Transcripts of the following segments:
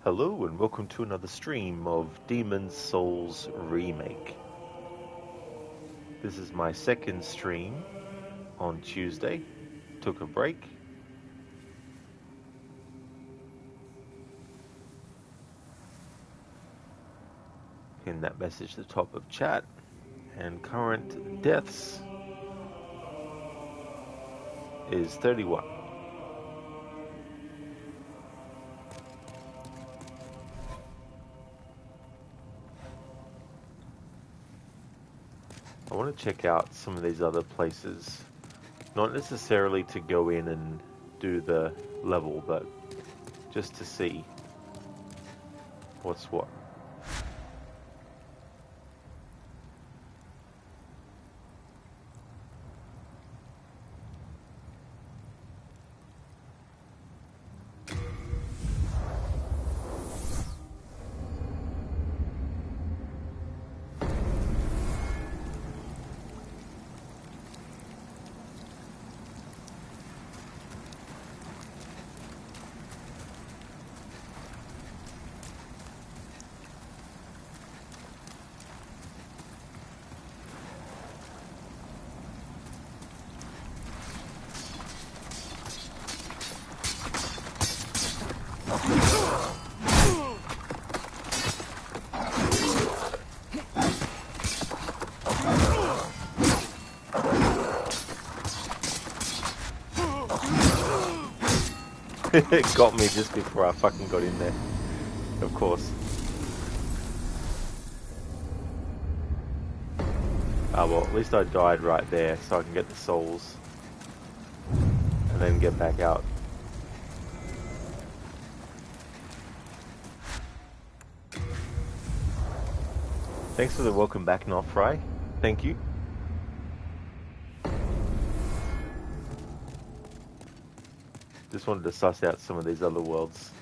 Hello and welcome to another stream of Demon's Souls Remake. This is my second stream on Tuesday. Took a break. Pin that message to the top of chat. And current deaths is 31. I want to check out some of these other places. Not necessarily to go in and do the level, but just to see what's what. It got me just before I fucking got in there. Of course. Ah, well, at least I died right there, so I can get the souls. And then get back out. Thanks for the welcome back, Not Fry. Thank you. Just wanted to suss out some of these other worlds.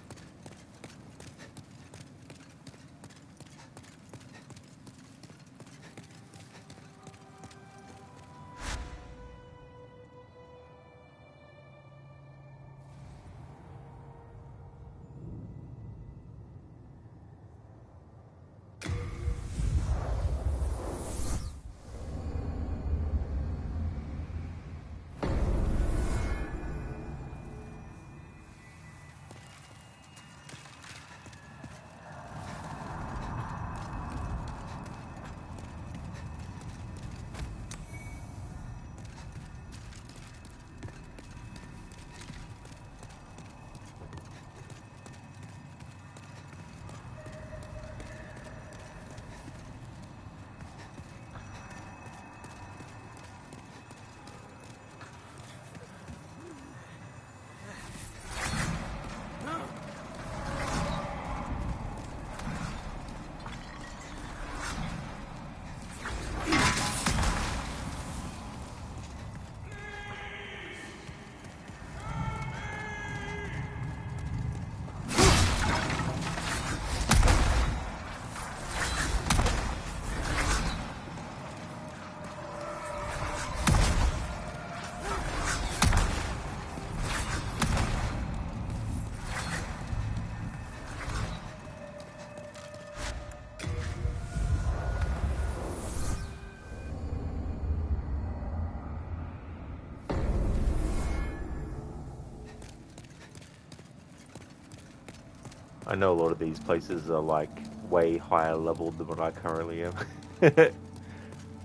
I know a lot of these places are like way higher leveled than what I currently am. But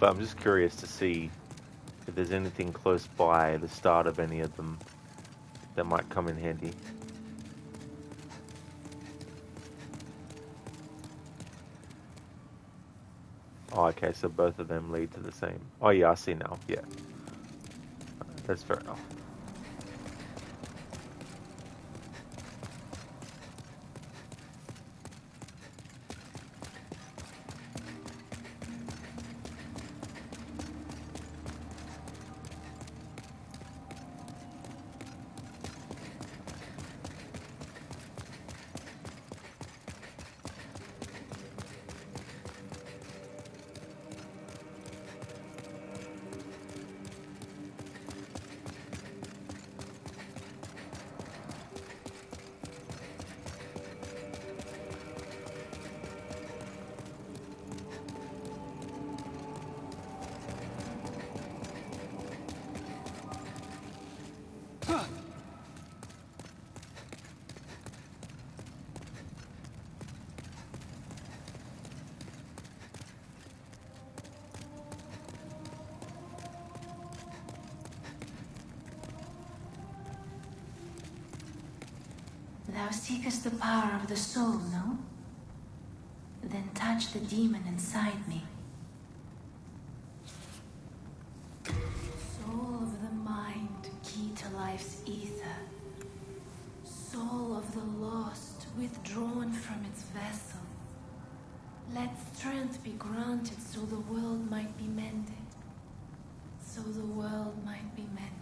I'm just curious to see if there's anything close by the start of any of them that might come in handy. Oh, okay, so both of them lead to the same. Oh yeah, I see now, yeah. That's fair enough. Thou seekest the power of the soul, no? Then touch the demon inside me. Soul of the mind, key to life's ether. Soul of the lost, withdrawn from its vessel. Let strength be granted so the world might be mended. So the world might be mended.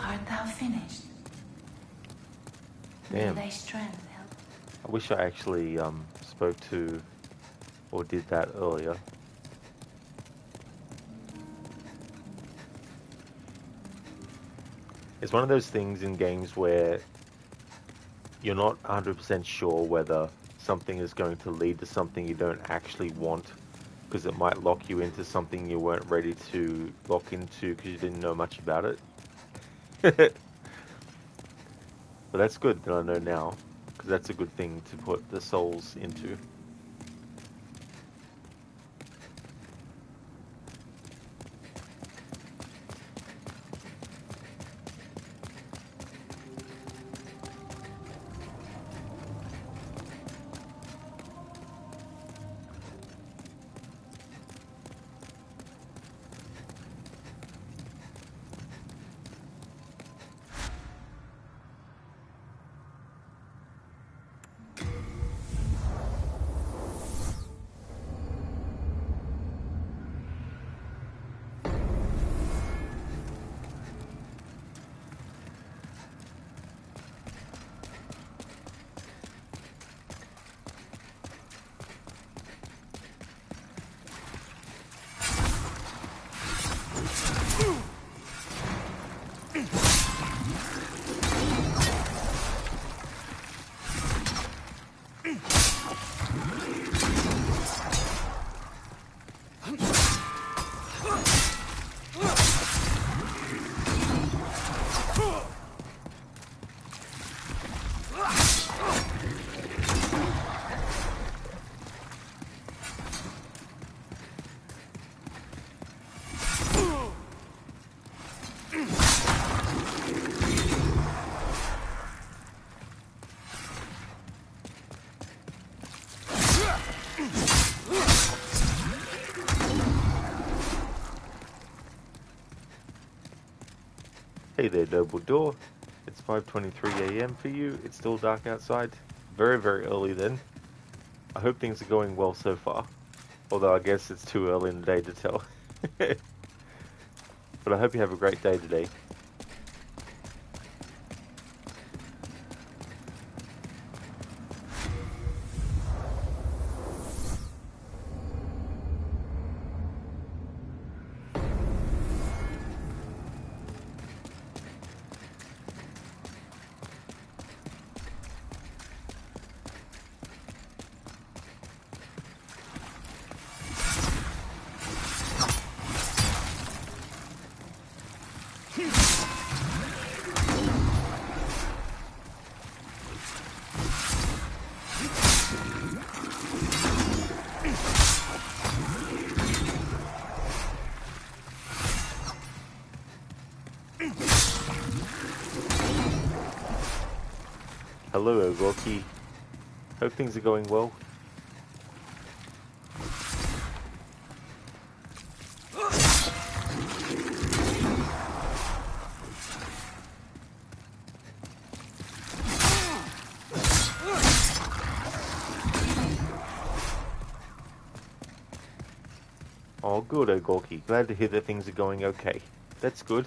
Art thou finished? Damn. May thy strength help. I wish I actually spoke to or did that earlier. It's one of those things in games where you're not 100% sure whether something is going to lead to something you don't actually want, because it might lock you into something you weren't ready to lock into because you didn't know much about it. But that's good that I know now, because that's a good thing to put the souls into. Hey there, Noble Door. It's 5:23 a.m. for you. It's still dark outside. Very, very early then. I hope things are going well so far. Although I guess it's too early in the day to tell. But I hope you have a great day today. Hello, Gorky. Hope things are going well. Oh, good, Gorky. Glad to hear that things are going okay. That's good.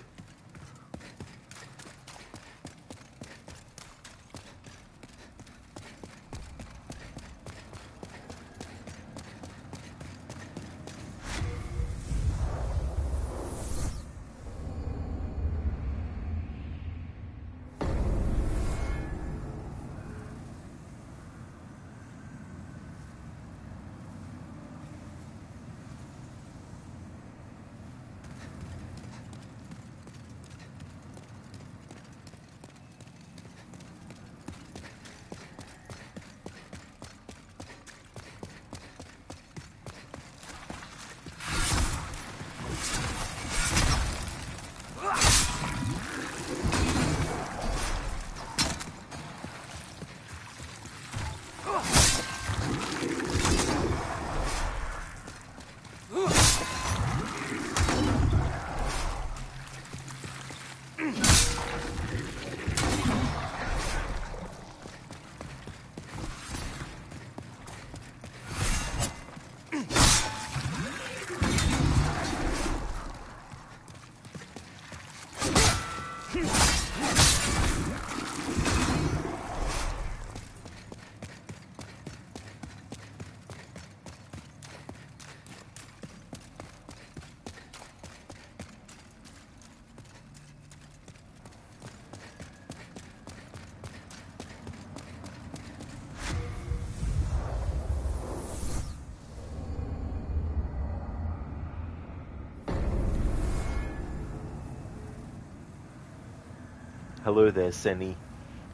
Hello there, Senny.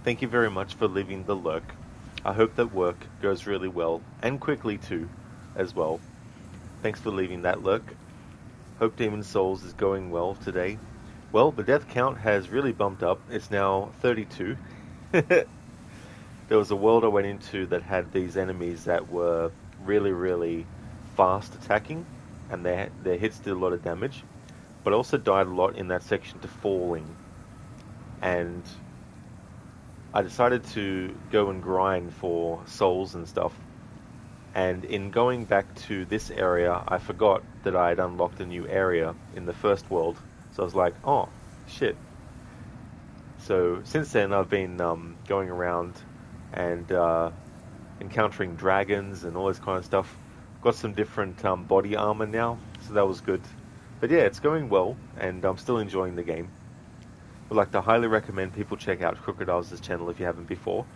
Thank you very much for leaving the lurk. I hope that work goes really well, and quickly too, as well. Thanks for leaving that lurk. Hope Demon Souls is going well today. Well, the death count has really bumped up. It's now 32. There was a world I went into that had these enemies that were really, really fast attacking, and their hits did a lot of damage. But I also died a lot in that section to falling. And I decided to go and grind for souls and stuff. And in going back to this area, I forgot that I had unlocked a new area in the first world. So I was like, oh, shit. So since then, I've been going around and encountering dragons and all this kind of stuff. Got some different body armor now, so that was good. But yeah, it's going well, and I'm still enjoying the game. Would like to highly recommend people check out Crocodile's channel if you haven't before.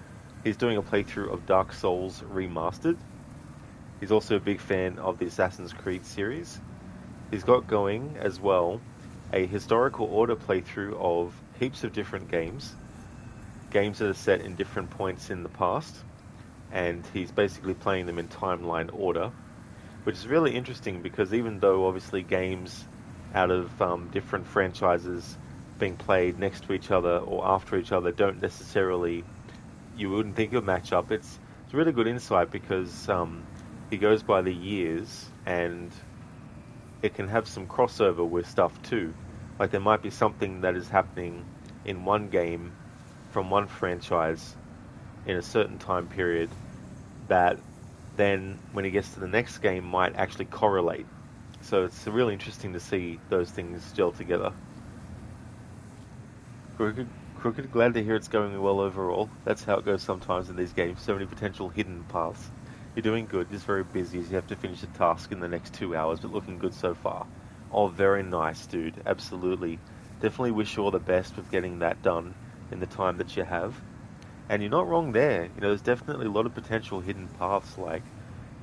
He's doing a playthrough of Dark Souls Remastered. He's also a big fan of the Assassin's Creed series. He's got going as well a historical order playthrough of heaps of different games that are set in different points in the past, and he's basically playing them in timeline order, which is really interesting because even though obviously games out of different franchises being played next to each other or after each other don't necessarily, you wouldn't think of match up. It's really good insight because he goes by the years, and it can have some crossover with stuff too. Like there might be something that is happening in one game from one franchise in a certain time period that then when he gets to the next game might actually correlate. So it's really interesting to see those things gel together. Crooked, glad to hear it's going well overall. That's how it goes sometimes in these games. So many potential hidden paths. You're doing good. Just very busy as you have to finish a task in the next 2 hours, but looking good so far. Oh, very nice, dude. Absolutely. Definitely wish you all the best with getting that done in the time that you have. And you're not wrong there. You know, there's definitely a lot of potential hidden paths. Like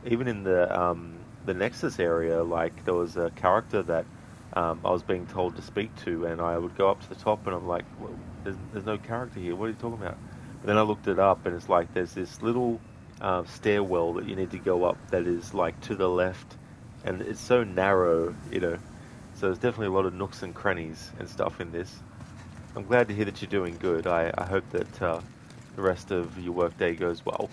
even in the Nexus area, like there was a character that I was being told to speak to, and I would go up to the top, and I'm like, well, there's no character here. What are you talking about? But then I looked it up, and it's like there's this little stairwell that you need to go up that is like to the left, and it's so narrow, you know. So there's definitely a lot of nooks and crannies and stuff in this. I'm glad to hear that you're doing good. I hope that the rest of your workday goes well.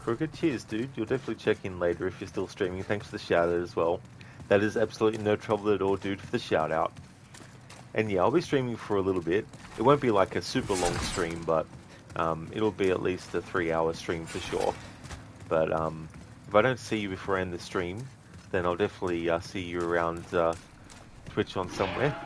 Crooked, cheers, dude. You'll definitely check in later if you're still streaming. Thanks for the shout out as well. That is absolutely no trouble at all, dude, for the shout out. And yeah, I'll be streaming for a little bit. It won't be like a super long stream, but it'll be at least a 3 hour stream for sure. But if I don't see you before I end the stream, then I'll definitely see you around Twitch on somewhere.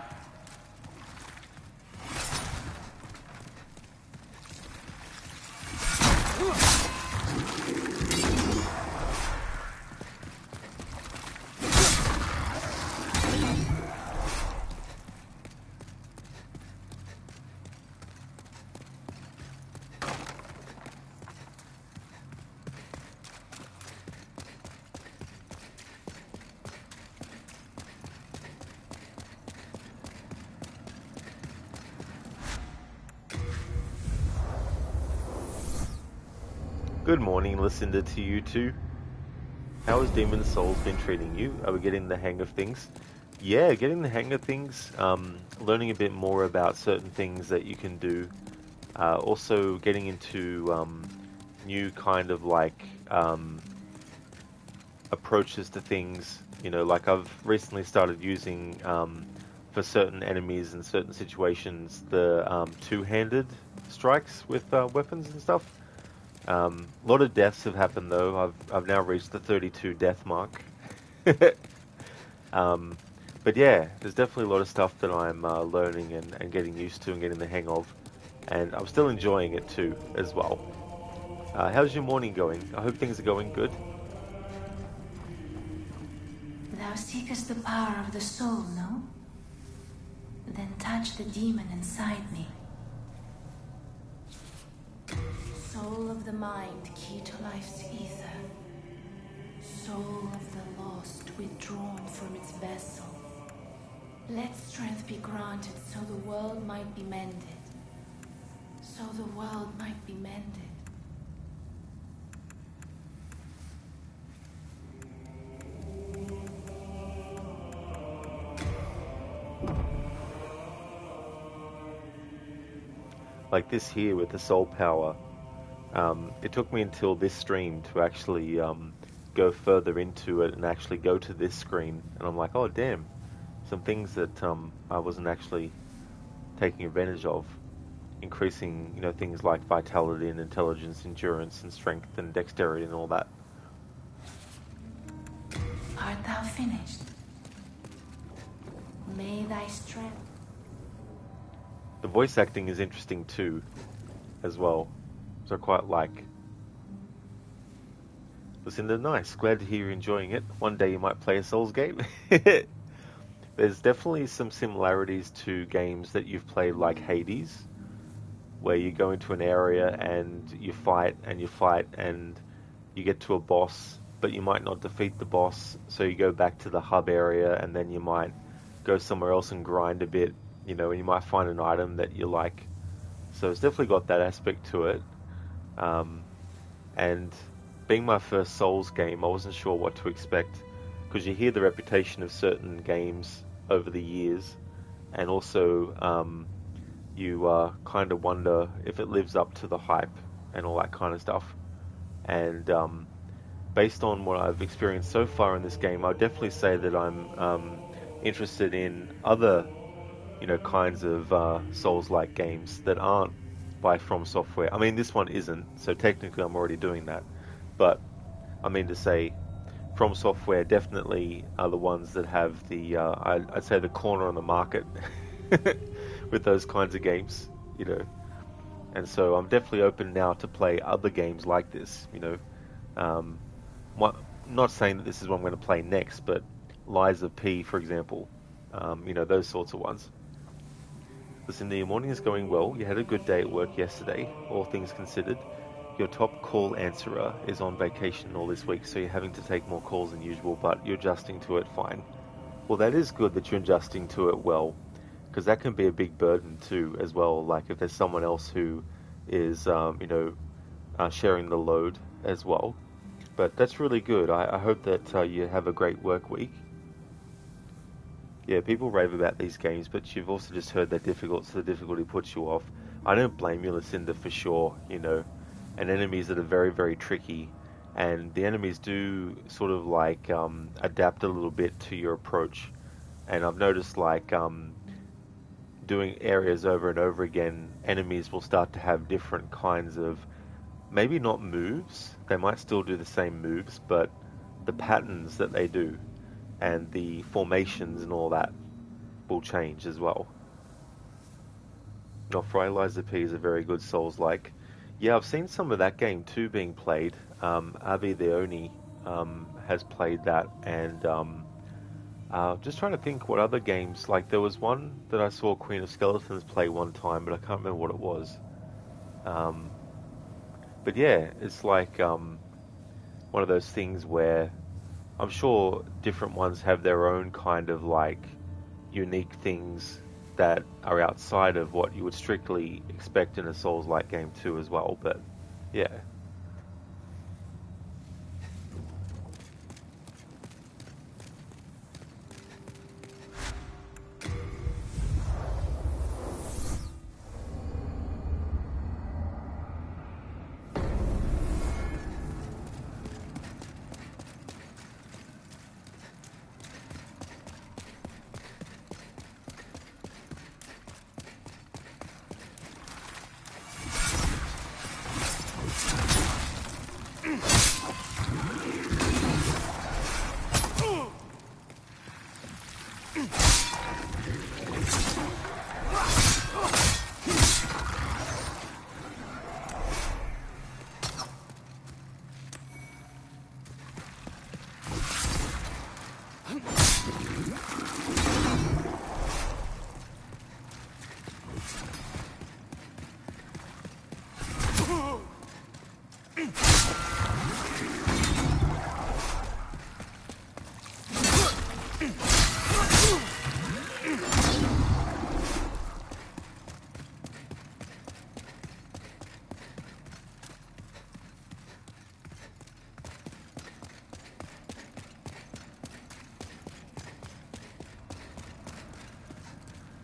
Good morning, Lucinda, to you too. How has Demon Souls been treating you? Are we getting the hang of things? Yeah, getting the hang of things. Learning a bit more about certain things that you can do. Also getting into new kind of like approaches to things. You know, like I've recently started using for certain enemies and certain situations the two-handed strikes with weapons and stuff. A lot of deaths have happened though. I've now reached the 32 death mark. um, but yeah, there's definitely a lot of stuff that I'm learning and getting used to and getting the hang of, and I'm still enjoying it too as well. How's your morning going? I hope things are going good. Thou seekest the power of the soul, no? Then touch the demon inside me. Soul of the mind, key to life's ether. Soul of the lost, withdrawn from its vessel. Let strength be granted so the world might be mended. So the world might be mended. Like this here with the soul power. It took me until this stream to actually go further into it and actually go to this screen, and I'm like, oh damn, some things that I wasn't actually taking advantage of, increasing, you know, things like vitality and intelligence, endurance and strength and dexterity and all that. Art thou finished? May thy strength. The voice acting is interesting too, as well. So I quite like. Lucinda, nice. Glad to hear you're enjoying it. One day you might play a Souls game. There's definitely some similarities to games that you've played like Hades, where you go into an area and you fight and you fight and you get to a boss, but you might not defeat the boss, so you go back to the hub area and then you might go somewhere else and grind a bit, you know, and you might find an item that you like. So it's definitely got that aspect to it. And being my first Souls game, I wasn't sure what to expect, because you hear the reputation of certain games over the years, and also you kind of wonder if it lives up to the hype and all that kind of stuff. And based on what I've experienced so far in this game, I'd definitely say that I'm interested in other, you know, kinds of Souls-like games that aren't by From Software. I mean, this one isn't, so technically I'm already doing that. But I mean to say, From Software definitely are the ones that have the, I'd say, the corner on the market with those kinds of games, you know. And so I'm definitely open now to play other games like this, you know. Um, not saying that this is what I'm going to play next, but Lies of P, for example, you know, those sorts of ones. Listen, your morning is going well. You had a good day at work yesterday, all things considered. Your top call answerer is on vacation all this week, so you're having to take more calls than usual, but you're adjusting to it fine. Well, that is good that you're adjusting to it well, because that can be a big burden too, as well. Like if there's someone else who is, you know, sharing the load as well. But that's really good. I hope that you have a great work week. Yeah, people rave about these games, but you've also just heard they're difficult, so the difficulty puts you off. I don't blame you, Lucinda, for sure, you know, and enemies that are very, very tricky, and the enemies do sort of like adapt a little bit to your approach. And I've noticed like doing areas over and over again, enemies will start to have different kinds of, maybe not moves, they might still do the same moves, but the patterns that they do and the formations and all that will change as well. No, Liza P is a very good Souls-like. Yeah, I've seen some of that game too being played. Avi the Oni has played that, and just trying to think what other games. Like there was one that I saw Queen of Skeletons play one time, but I can't remember what it was. Um, but yeah, it's like one of those things where I'm sure different ones have their own kind of like unique things that are outside of what you would strictly expect in a Souls-like game too as well. But yeah.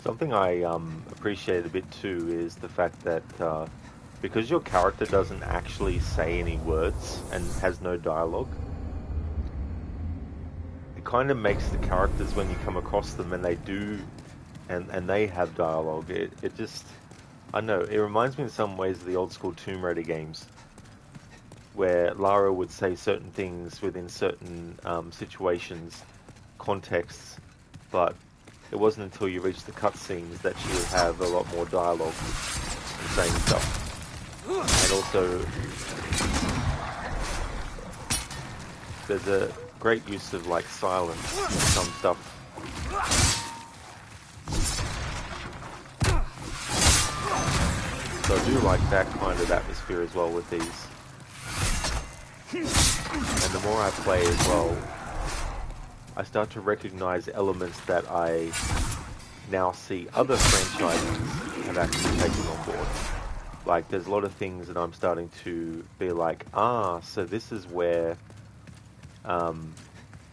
Something I appreciate a bit too is the fact that because your character doesn't actually say any words and has no dialogue, it kind of makes the characters when you come across them and they do and they have dialogue. It just I don't know, it reminds me in some ways of the old school Tomb Raider games where Lara would say certain things within certain situations, contexts, but it wasn't until you reached the cutscenes that she would have a lot more dialogue and saying stuff. And also, there's a great use of like silence in some stuff. So I do like that kind of atmosphere as well with these. And the more I play as well, I start to recognize elements that I now see other franchises have actually taken on board. Like, there's a lot of things that I'm starting to be like, so this is where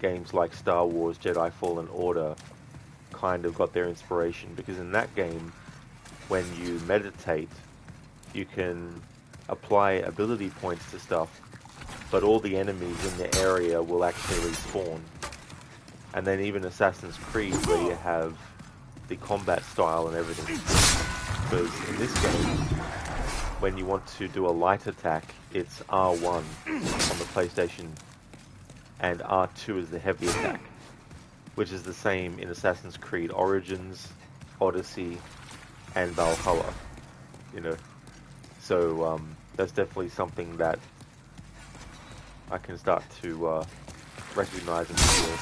games like Star Wars Jedi Fallen Order kind of got their inspiration. Because in that game, when you meditate, you can apply ability points to stuff, but all the enemies in the area will actually respawn. And then even Assassin's Creed, where you have the combat style and everything. Because in this game, when you want to do a light attack, it's R1 on the PlayStation. and R2 is the heavy attack, which is the same in Assassin's Creed Origins, Odyssey, and Valhalla. You know, so that's definitely something that I can start to recognize and feel.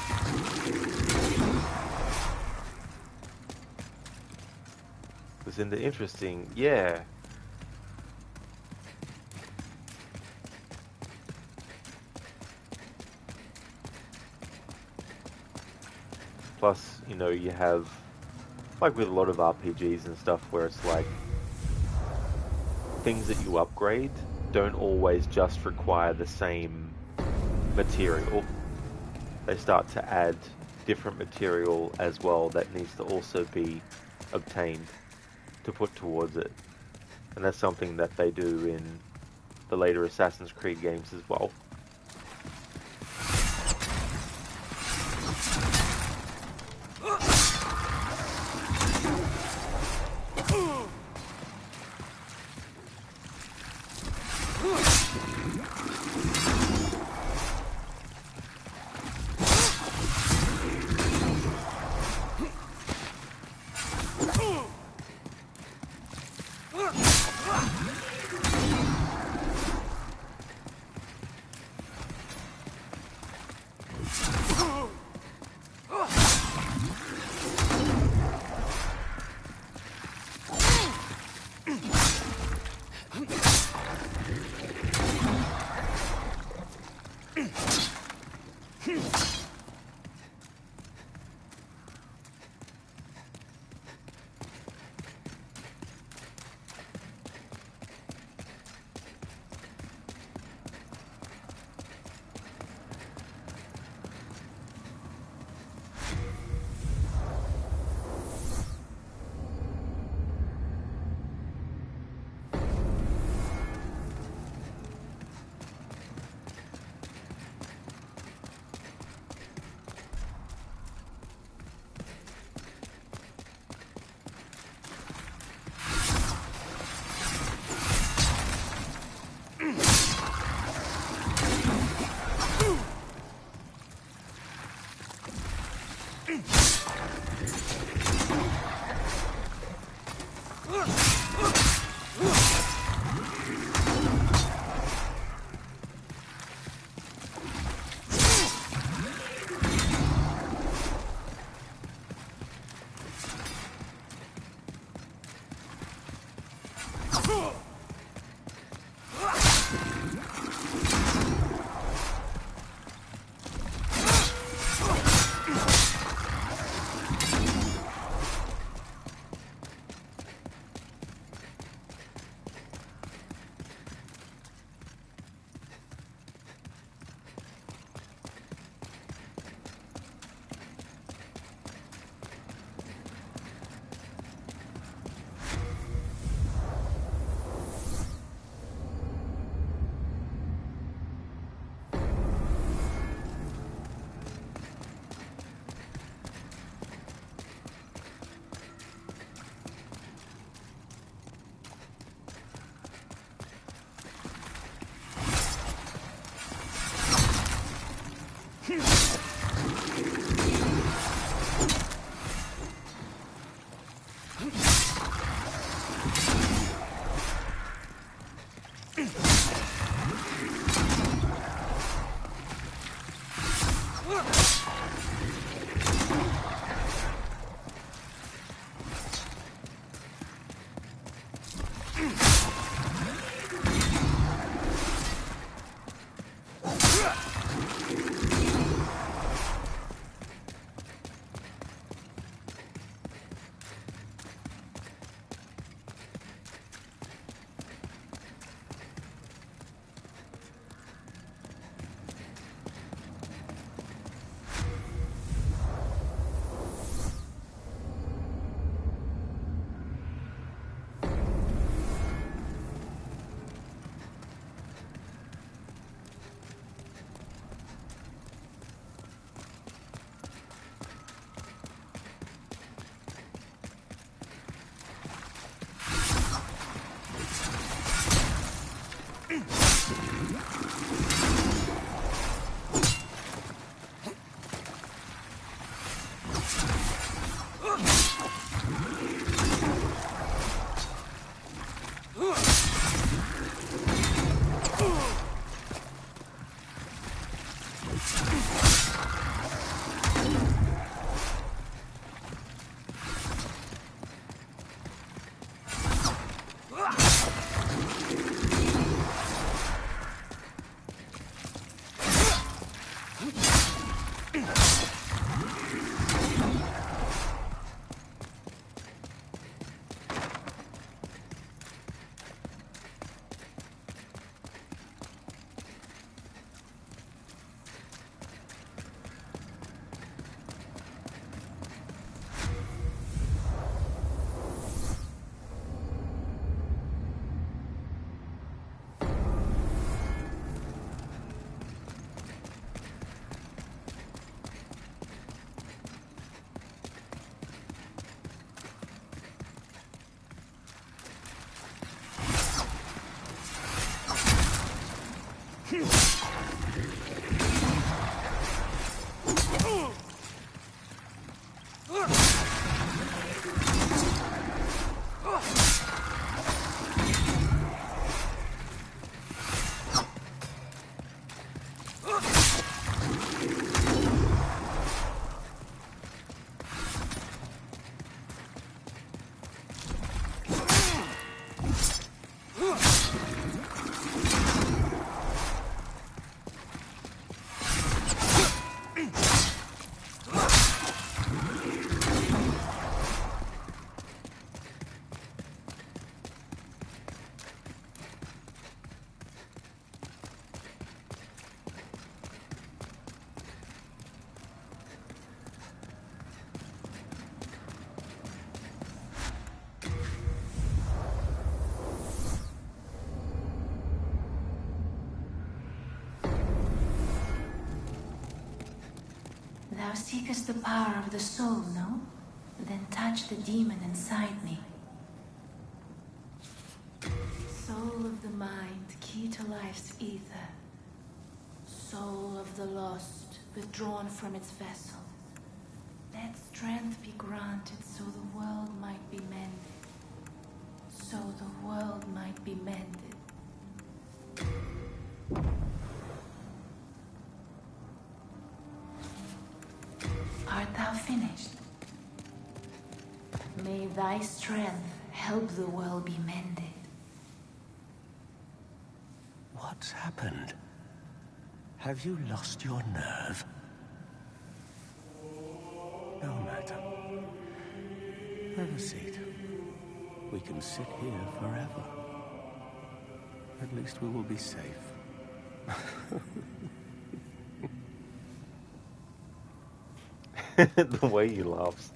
It's in the interesting, yeah. Plus, you know, you have, like with a lot of RPGs and stuff, where it's like, things that you upgrade don't always just require the same material. They start to add different material as well that needs to also be obtained to put towards it. And that's something that they do in the later Assassin's Creed games as well. Thou seekest the power of the soul, no? Then touch the demon inside me. Soul of the mind, key to life's ether. Soul of the lost, withdrawn from its vessel. Let strength be granted so the world might be mended. So the world might be mended. Art thou finished? May thy strength help the world be mended. What's happened? Have you lost your nerve? No matter. Have a seat. We can sit here forever. At least we will be safe. The way he laughs.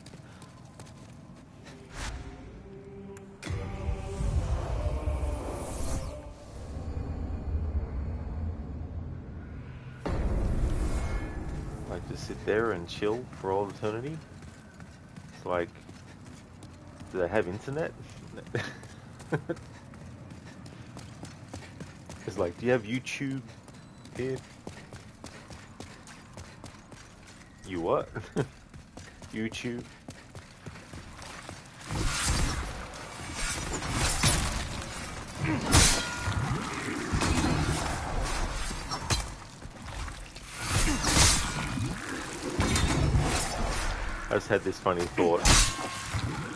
Like, just sit there and chill for all eternity? It's like, do they have internet? It's like, do you have YouTube here? You what? YouTube? I just had this funny thought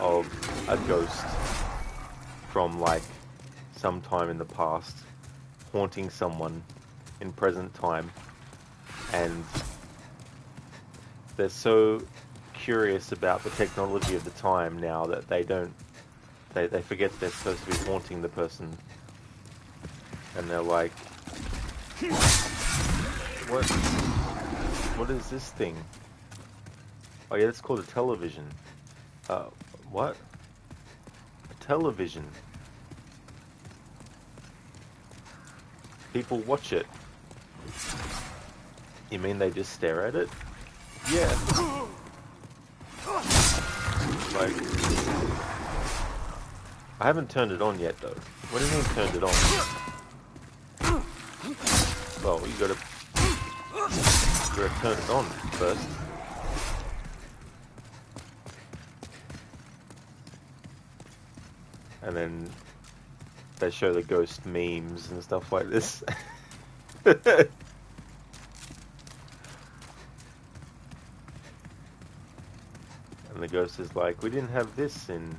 of a ghost from like sometime in the past haunting someone in present time, and they're so curious about the technology of the time now that they forget they're supposed to be haunting the person, and they're like, what is this thing? Oh yeah, it's called a television. What? A television. People watch it. You mean they just stare at it? Yeah. Like, I haven't turned it on yet though. What do you mean turned it on? Well, you gotta turn it on first. And then they show the ghost memes and stuff like this. And the ghost is like, we didn't have this in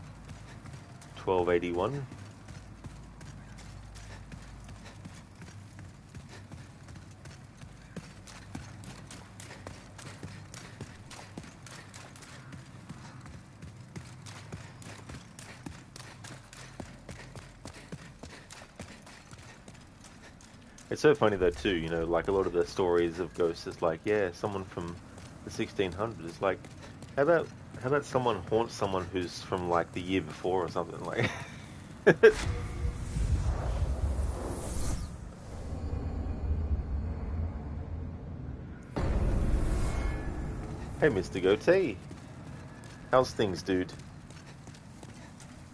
1281. It's so funny though too, you know, like a lot of the stories of ghosts is like, yeah, someone from the 1600s. It's like, how about someone haunts someone who's from like the year before or something like. Hey, Mr. Goatee, how's things, dude?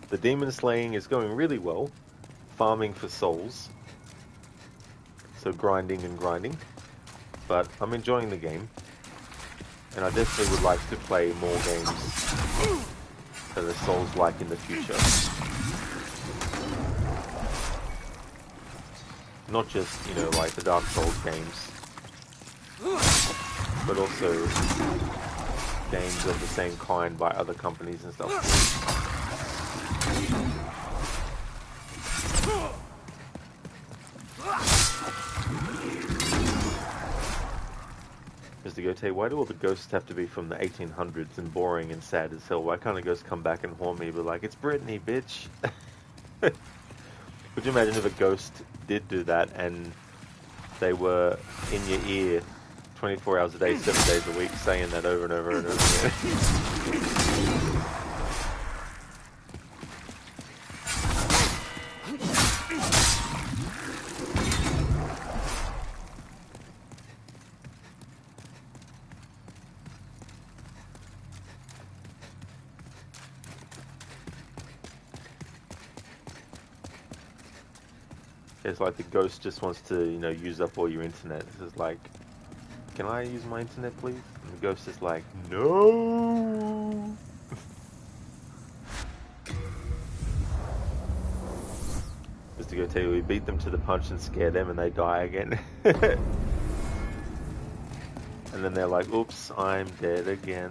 The demon slaying is going really well. Farming for souls. So grinding and grinding, but I'm enjoying the game, and I definitely would like to play more games that are Souls-like in the future. Not just, you know, like the Dark Souls games, but also games of the same kind by other companies and stuff. Mr. Goatee, why do all the ghosts have to be from the 1800s and boring and sad as hell? Why can't a ghost come back and haunt me, but like, it's Brittany, bitch? Would you imagine if a ghost did do that and they were in your ear 24 hours a day, 7 days a week, saying that over and over and over again? It's like the ghost just wants to, use up all your internet. It's just like, can I use my internet, please? And the ghost is like, no. Just to go tell you, we beat them to the punch and scare them, and they die again. And then they're like, oops, I'm dead again.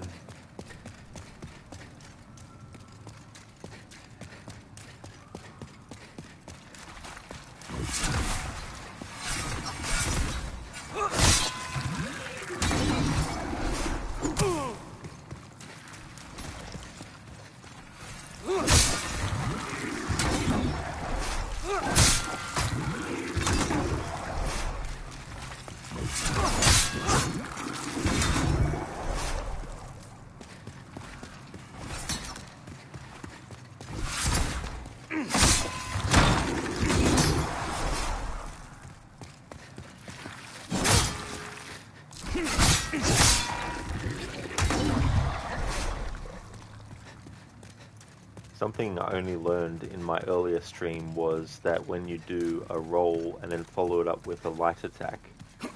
Something I only learned in my earlier stream was that when you do a roll and then follow it up with a light attack, it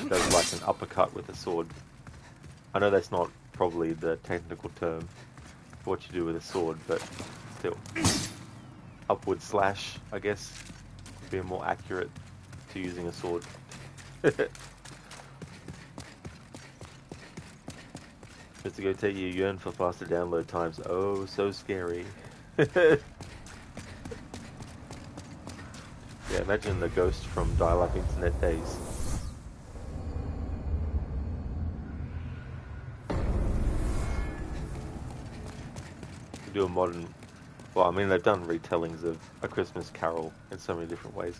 does like an uppercut with a sword. I know that's not probably the technical term for what you do with a sword, but still. Upward slash, I guess, would be more accurate to using a sword. Just to go tell you, yearn for faster download times. Oh, so scary. Yeah, imagine the ghost from dial-up internet days. To do a modern... Well, I mean, they've done retellings of A Christmas Carol in so many different ways.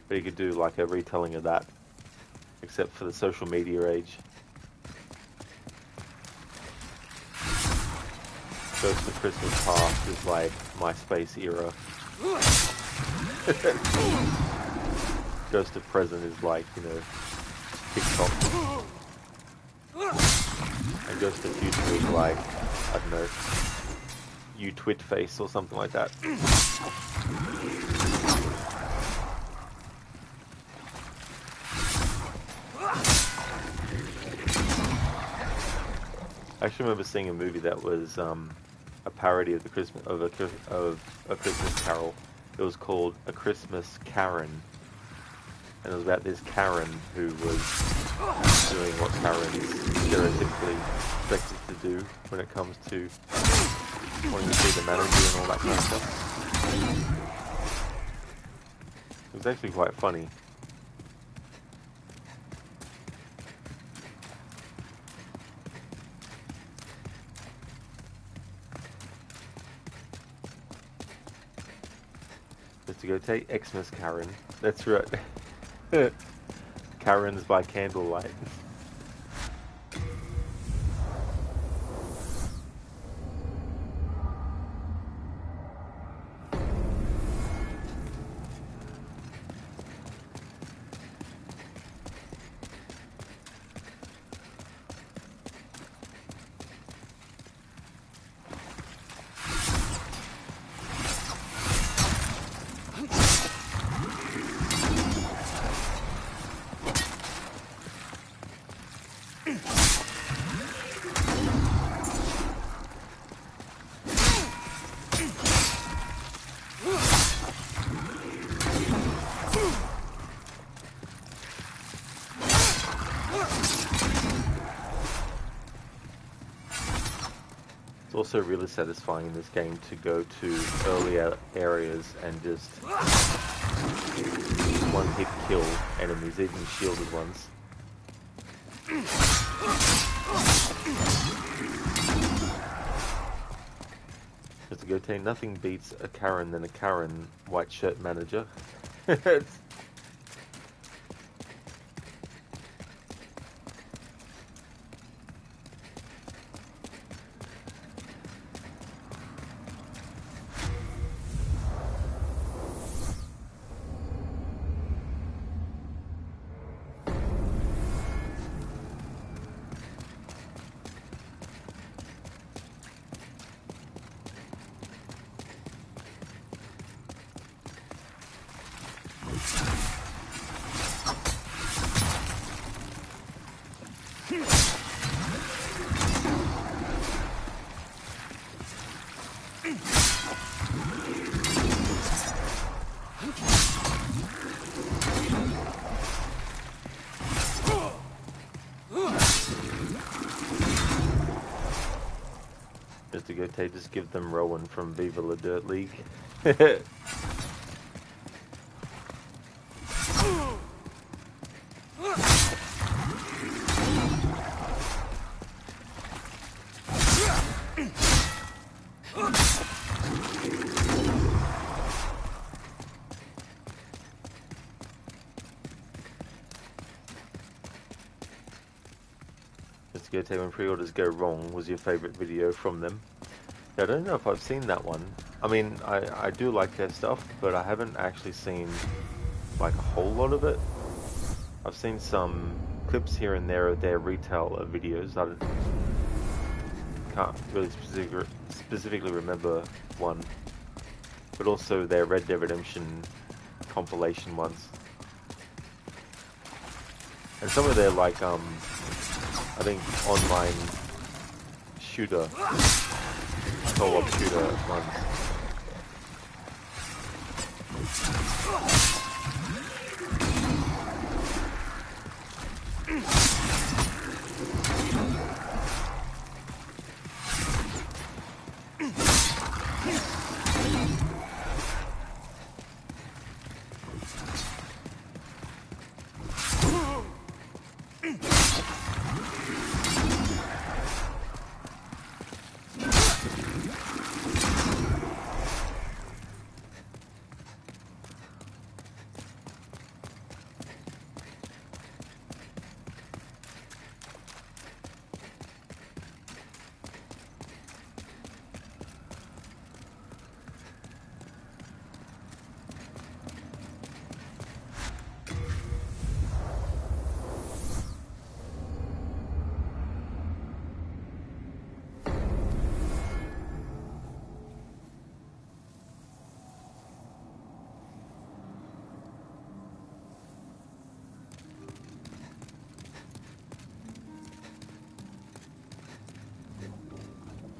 But you could do like a retelling of that, except for the social media age. Ghost of Christmas Past is like MySpace era. Ghost of Present is like, TikTok. And Ghost of Future is like, I don't know, Twit Face or something like that. I actually remember seeing a movie that was a parody of a Christmas Carol. It was called A Christmas Karen, and it was about this Karen who was doing what Karens stereotypically expected to do when it comes to wanting to see the manager and all that kind of stuff. It was actually quite funny. Just to go take Xmas Karen. That's right. Karens by candlelight. Also really satisfying in this game to go to earlier areas and just one hit kill enemies, even shielded ones. Just to go tell you, nothing beats a Karen than a Karen white shirt manager. Investigator, just give them Rowan from Viva La Dirt League. Investigator, when pre-orders go wrong, was your favourite video from them? Yeah, I don't know if I've seen that one. I mean, I do like their stuff, but I haven't actually seen like a whole lot of it. I've seen some clips here and there of their retail videos. I can't really specifically remember one, but also their Red Dead Redemption compilation ones, and some of their like I think online shooter, co-op shooter ones.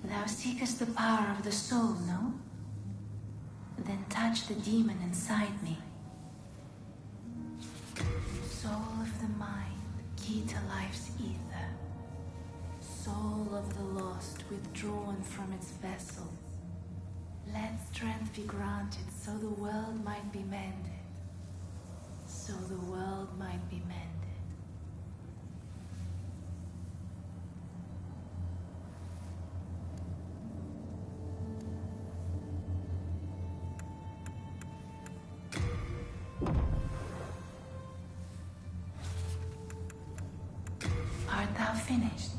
Thou seekest the power of the soul, no? Then touch the demon inside me. Soul of the mind, key to life's ether. Soul of the lost, withdrawn from its vessel. Let strength be granted so the world might be mended. So the world might be mended. Art thou finished?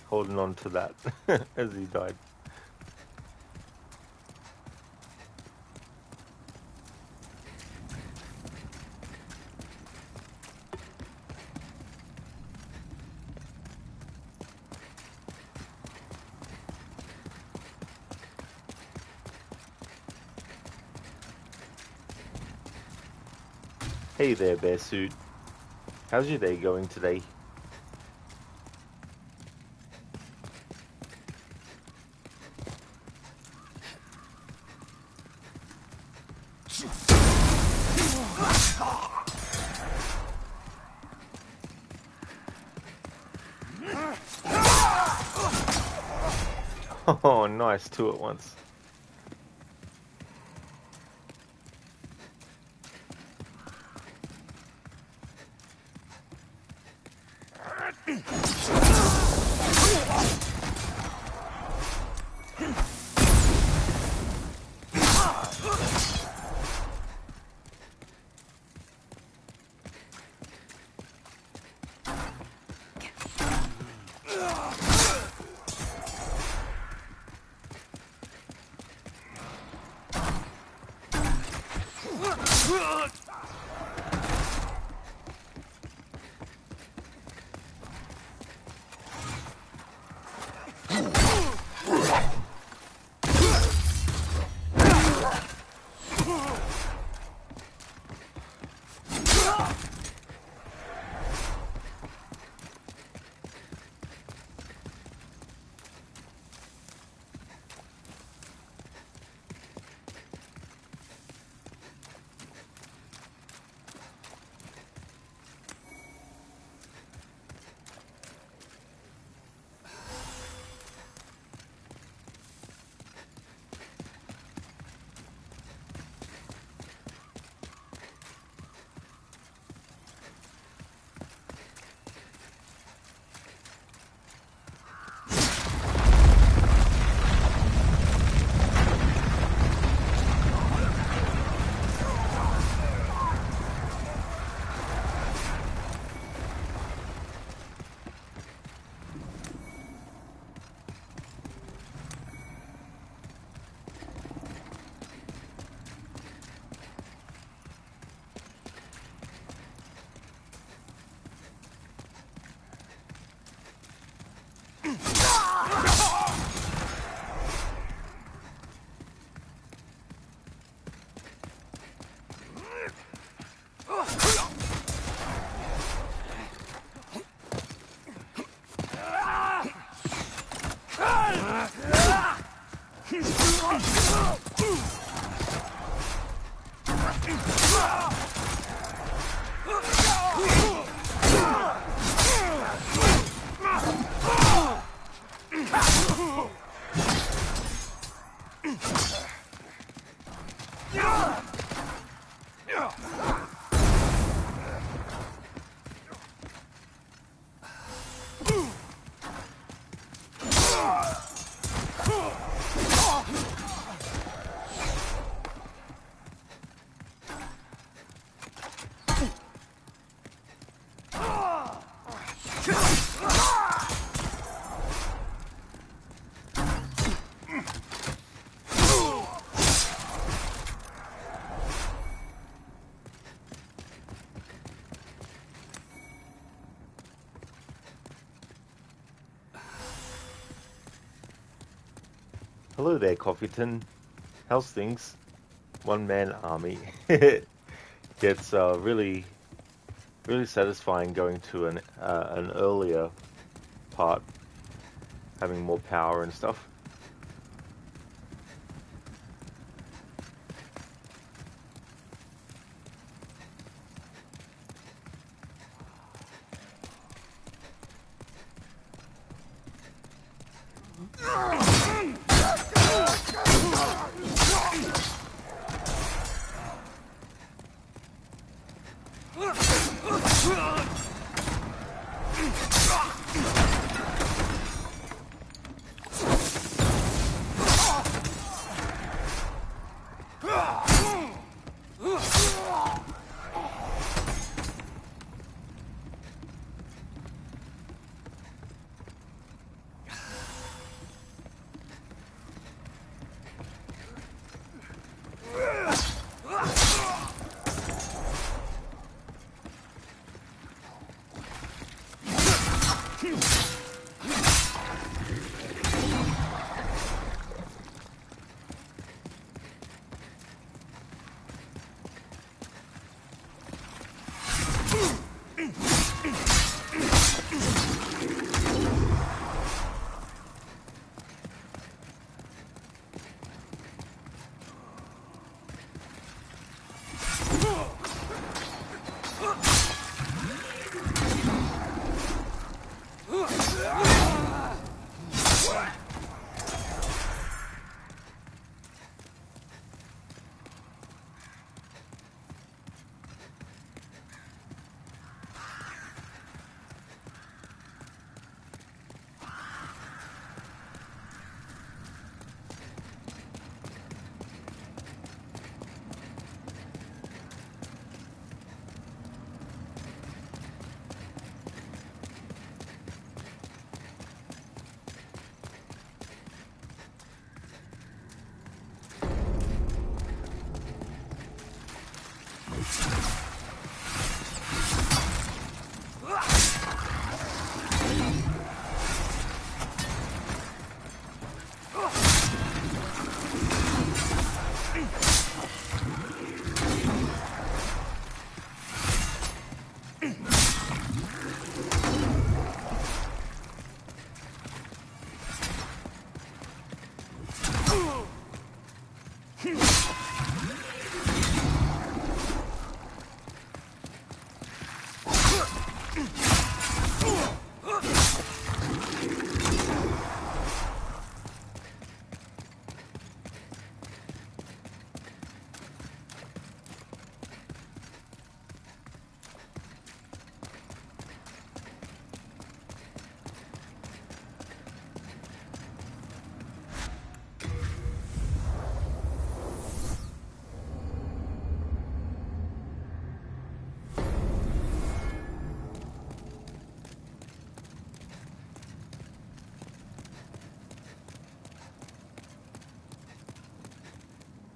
Holding on to that as he died. Hey there, bear suit. How's your day going today? Oh, nice, two at once. Hello there, Coffeeton. How's things? One-man army. It's really, really satisfying going to an earlier part, having more power and stuff.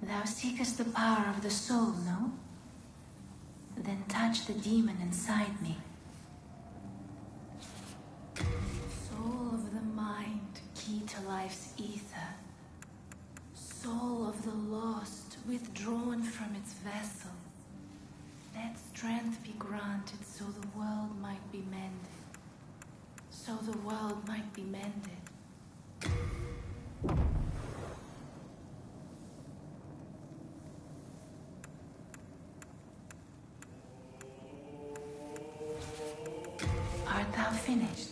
Thou seekest the power of the soul, no? Then touch the demon inside me. Soul of the mind, key to life's ether. Soul of the lost, withdrawn from its vessel. Let strength be granted so the world might be mended. So the world might be mended. Art thou finished?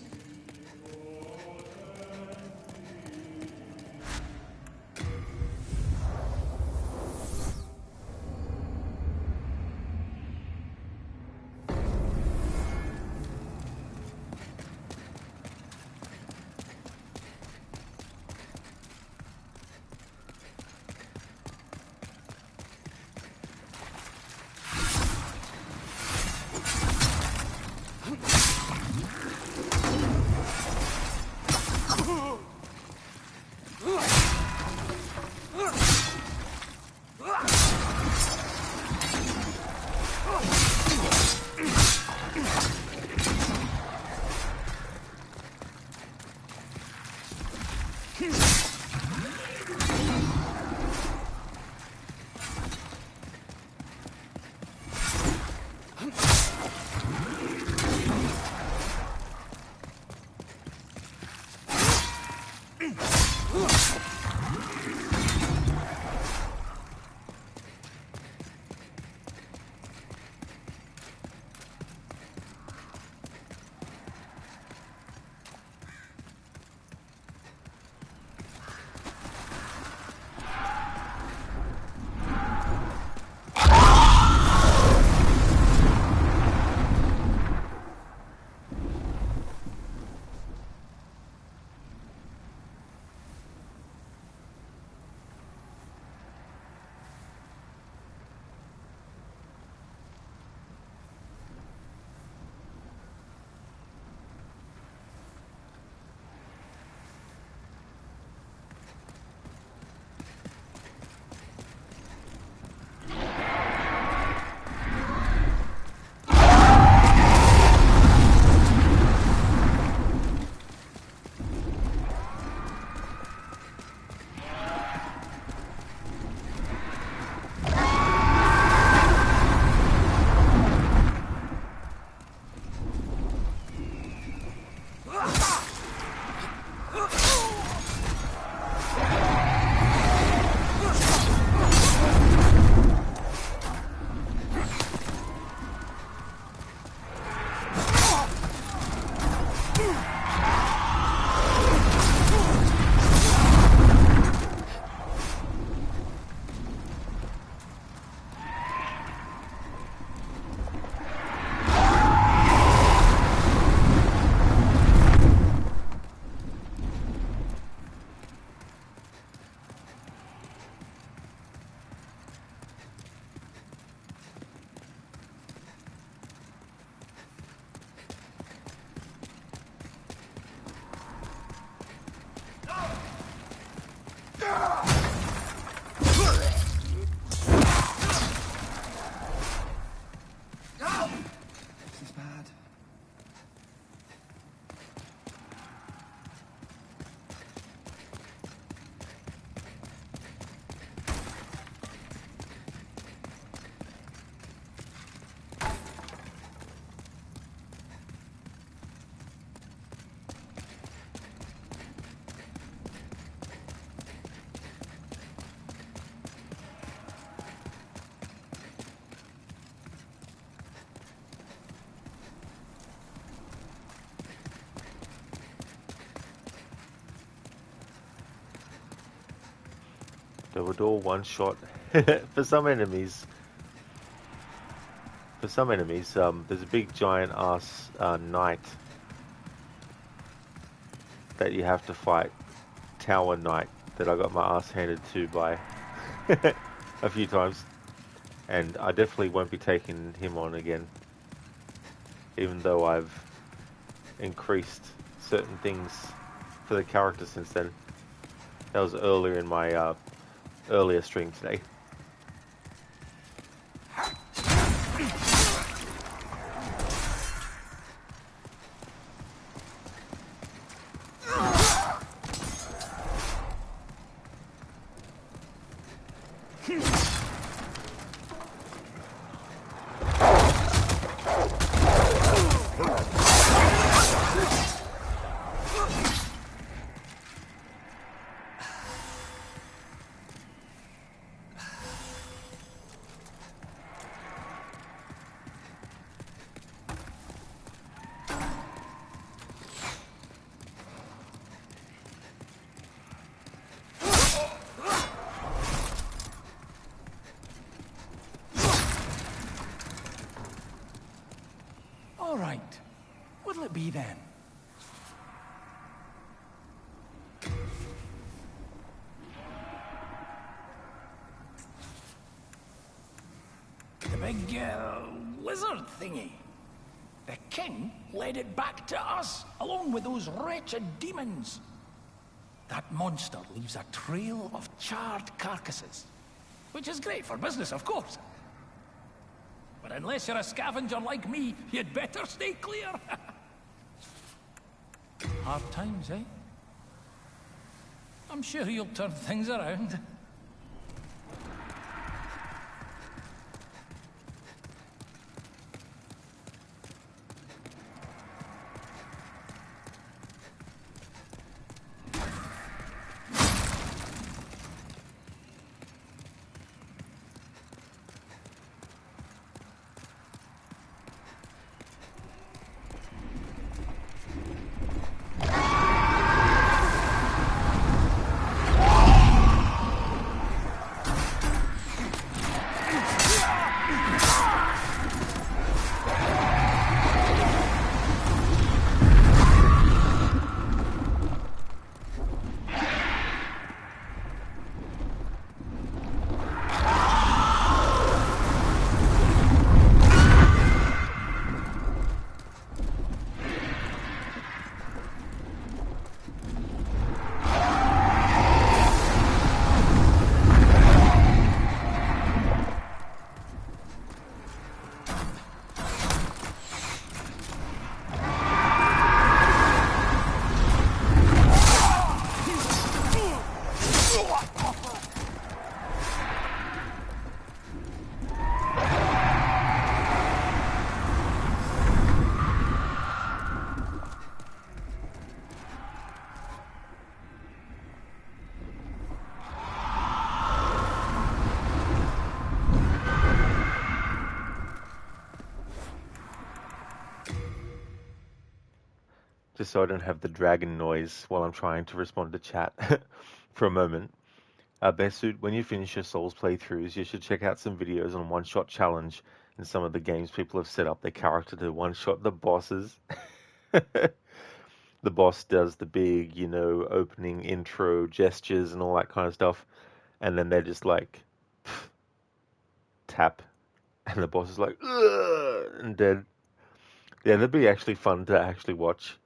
This is bad. They would all one shot. For some enemies, there's a big giant ass knight that you have to fight, Tower Knight, that I got my ass handed to by a few times, and I definitely won't be taking him on again, even though I've increased certain things for the character since then. That was earlier in my earlier stream today. All right. What'll it be then? The big lizard thingy. The king led it back to us, along with those wretched demons. That monster leaves a trail of charred carcasses, which is great for business, of course. But unless you're a scavenger like me, you'd better stay clear. Hard times, eh? I'm sure you'll turn things around. Just so I don't have the dragon noise while I'm trying to respond to chat for a moment. Besut, when you finish your Souls playthroughs, you should check out some videos on one-shot challenge in some of the games people have set up their character to one-shot the bosses. The boss does the big, opening intro gestures and all that kind of stuff, and then they're just like, tap, and the boss is like, ugh, and dead. Yeah, that'd be actually fun to actually watch.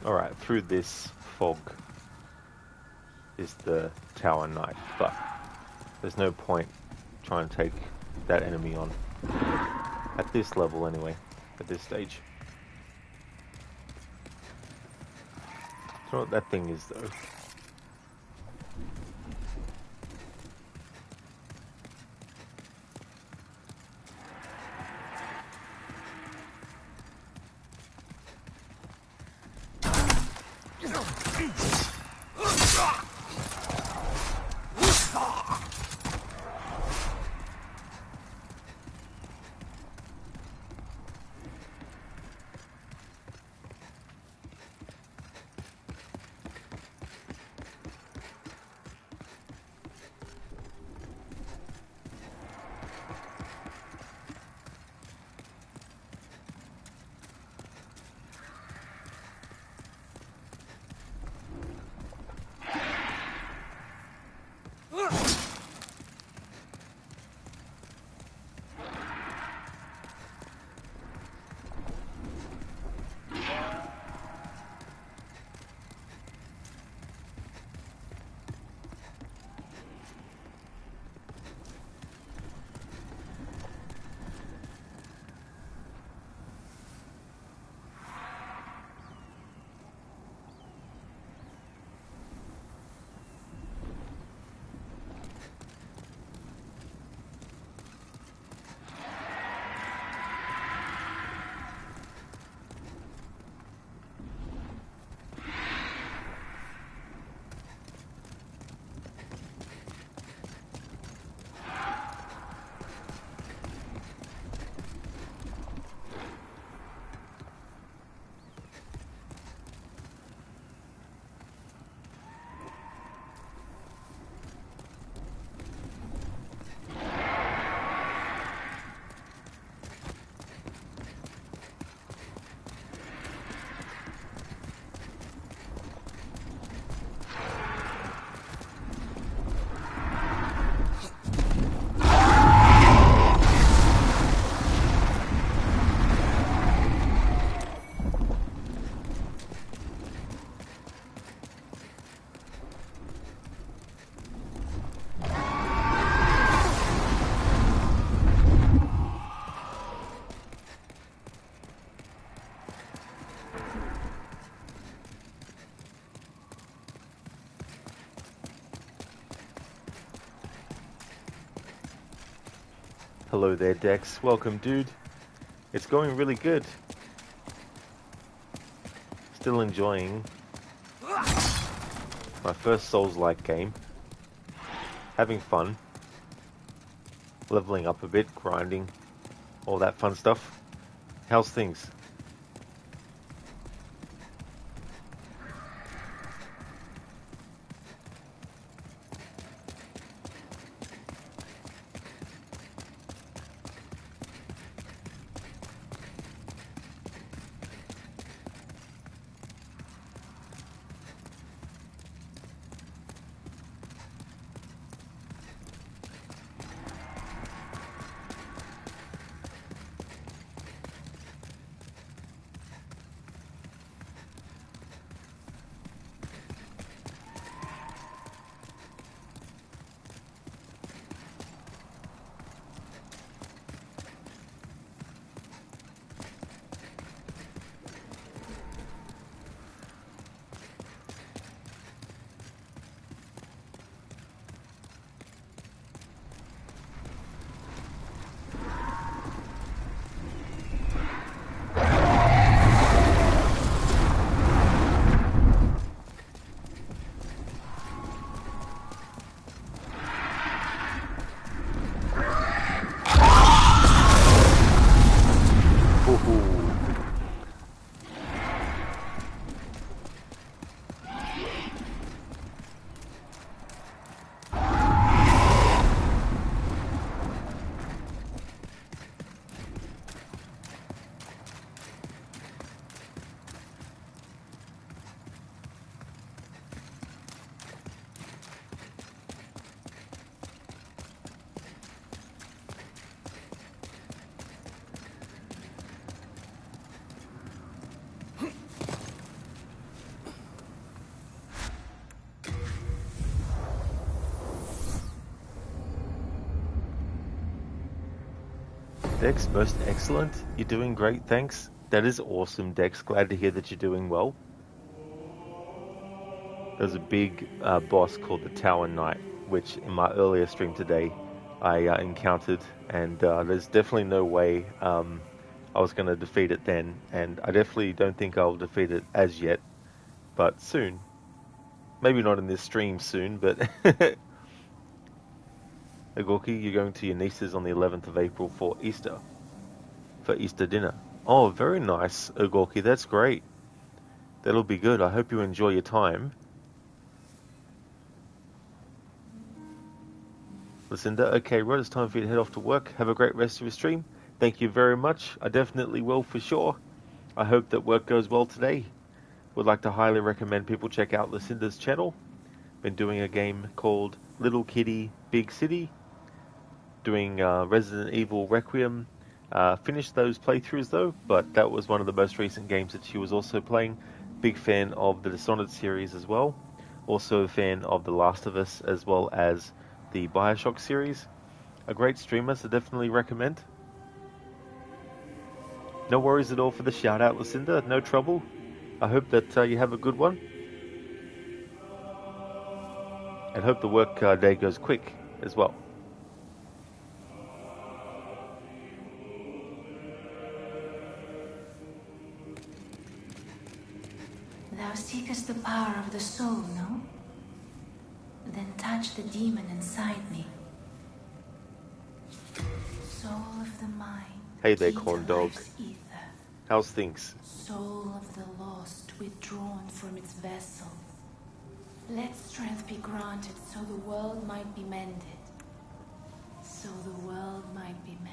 Alright, through this fog is the Tower Knight, but there's no point trying to take that enemy on. At this level anyway, at this stage. I don't know what that thing is though. Hello there, Dex. Welcome, dude. It's going really good. Still enjoying my first Souls-like game. Having fun. Leveling up a bit, grinding, all that fun stuff. How's things? Dex, most excellent. You're doing great, thanks. That is awesome, Dex. Glad to hear that you're doing well. There's a big boss called the Tower Knight, which in my earlier stream today I encountered, and there's definitely no way I was going to defeat it then, and I definitely don't think I'll defeat it as yet, but soon. Maybe not in this stream soon, but Agorki, you're going to your niece's on the 11th of April for Easter dinner. Oh, very nice, Agorki. That's great. That'll be good. I hope you enjoy your time. Lucinda, okay, Rod, it's time for you to head off to work. Have a great rest of your stream. Thank you very much. I definitely will for sure. I hope that work goes well today. Would like to highly recommend people check out Lucinda's channel. Been doing a game called Little Kitty Big City. Doing Resident Evil Requiem. Finished those playthroughs though, but that was one of the most recent games that she was also playing. Big fan of the Dishonored series as well. Also a fan of The Last of Us as well as the Bioshock series. A great streamer, so definitely recommend. No worries at all for the shout out, Lucinda. No trouble. I hope that you have a good one. And hope the work day goes quick as well. Thou seekest the power of the soul, no? Then touch the demon inside me. Soul of the mind. Hey there, key to corn dog. life's ether. How's things? Soul of the lost withdrawn from its vessel. Let strength be granted so the world might be mended. So the world might be mended.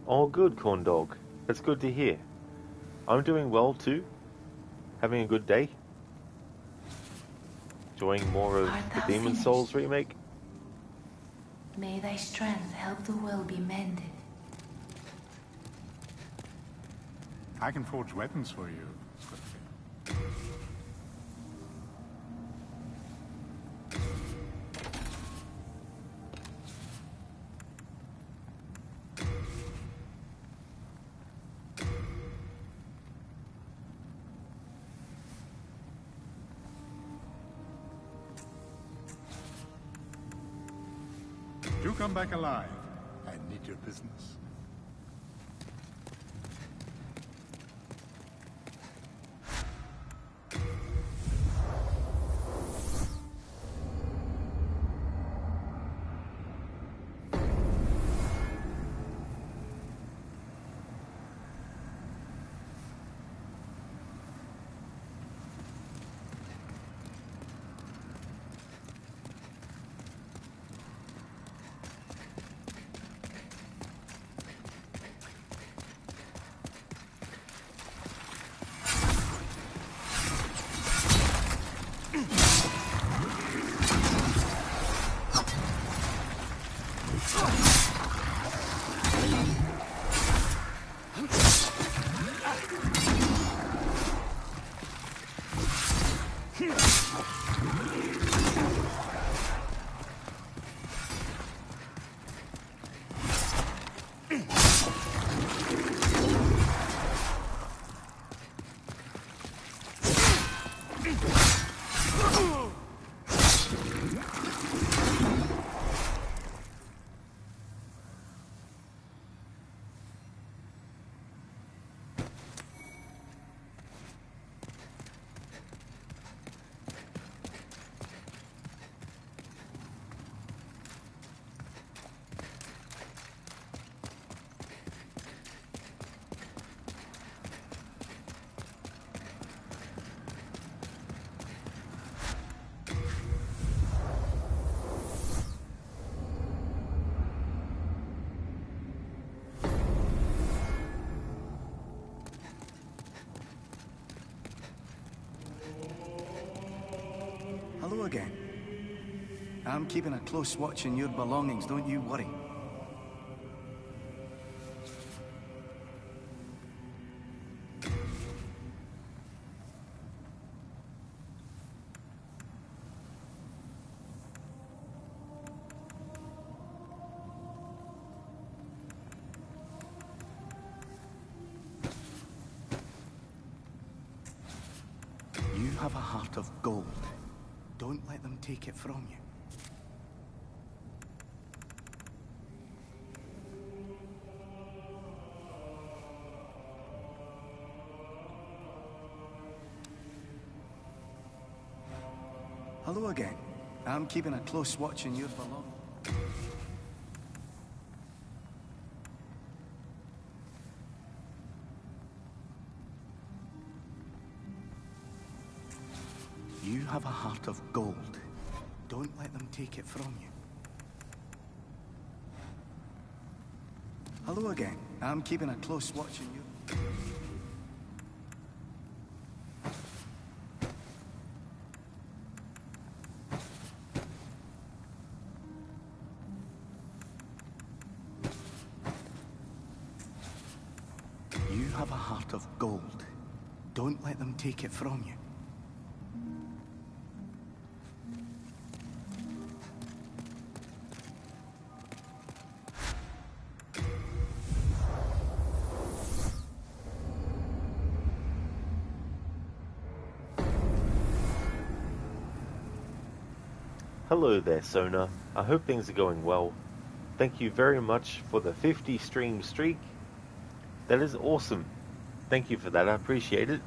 Oh, good, corn dog. That's good to hear. I'm doing well too. Having a good day. Enjoying more of Art the thou Demon finished? Souls remake. May thy strength help the world be mended. I can forge weapons for you. come back alive. I need your business. Hello again. I'm keeping a close watch on your belongings, don't you worry. You have a heart of gold. Don't let them take it from you. Hello again. I'm keeping a close watch on your belongings. You have a heart of gold. Don't let them take it from you. Hello again. I'm keeping a close watch on you. You have a heart of gold. Don't let them take it from you. Hello there, Sona. I hope things are going well. Thank you very much for the 50 stream streak. That is awesome. Thank you for that. I appreciate it.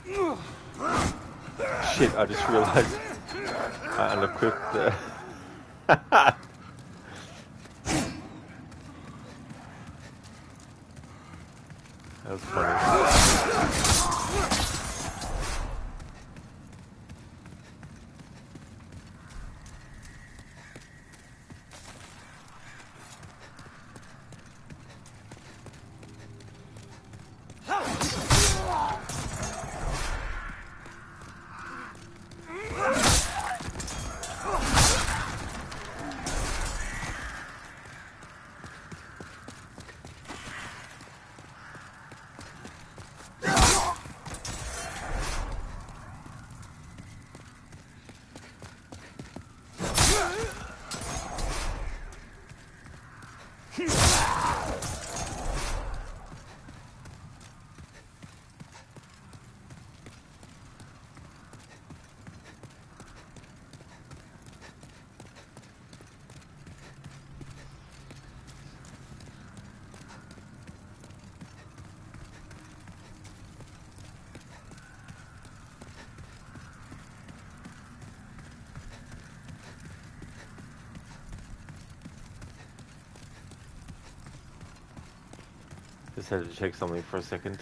Shit, I just realized I unequipped the... That was funny. Just had to check something for a second.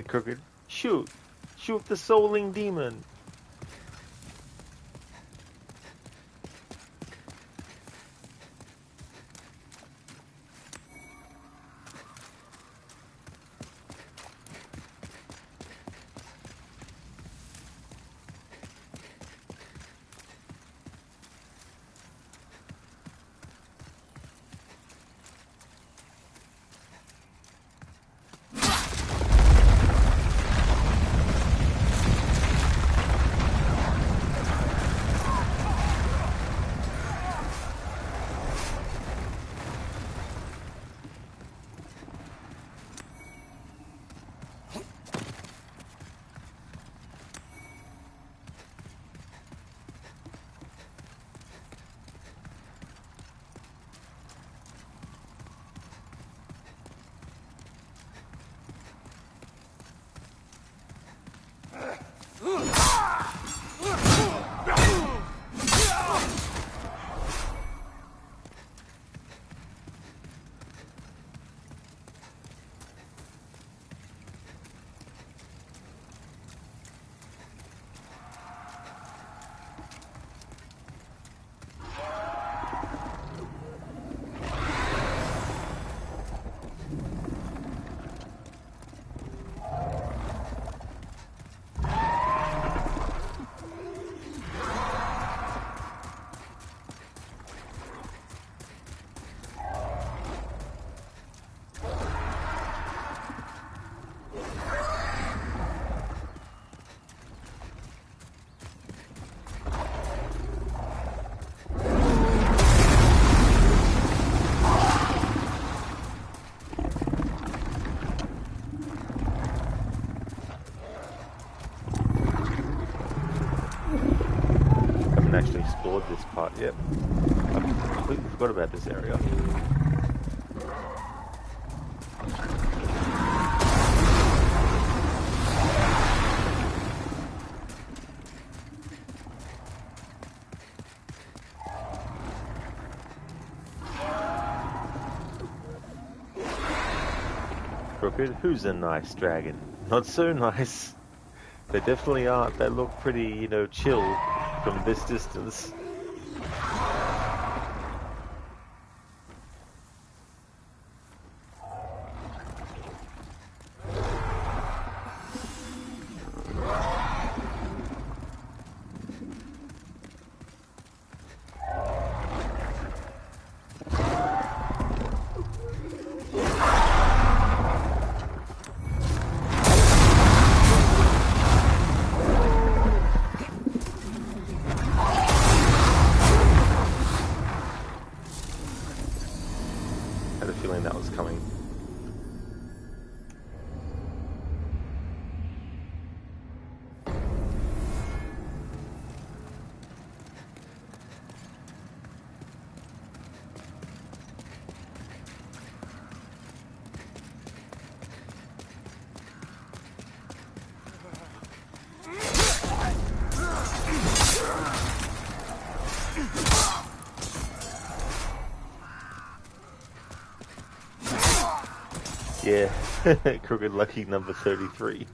Crooked. Shoot! Shoot the souling demon! Actually explored this part yet. I completely forgot about this area. Crooked, who's a nice dragon? Not so nice. They definitely aren't. They look pretty, you know, chill from this distance. Had a feeling that was coming. Yeah, Crooked Lucky number 33.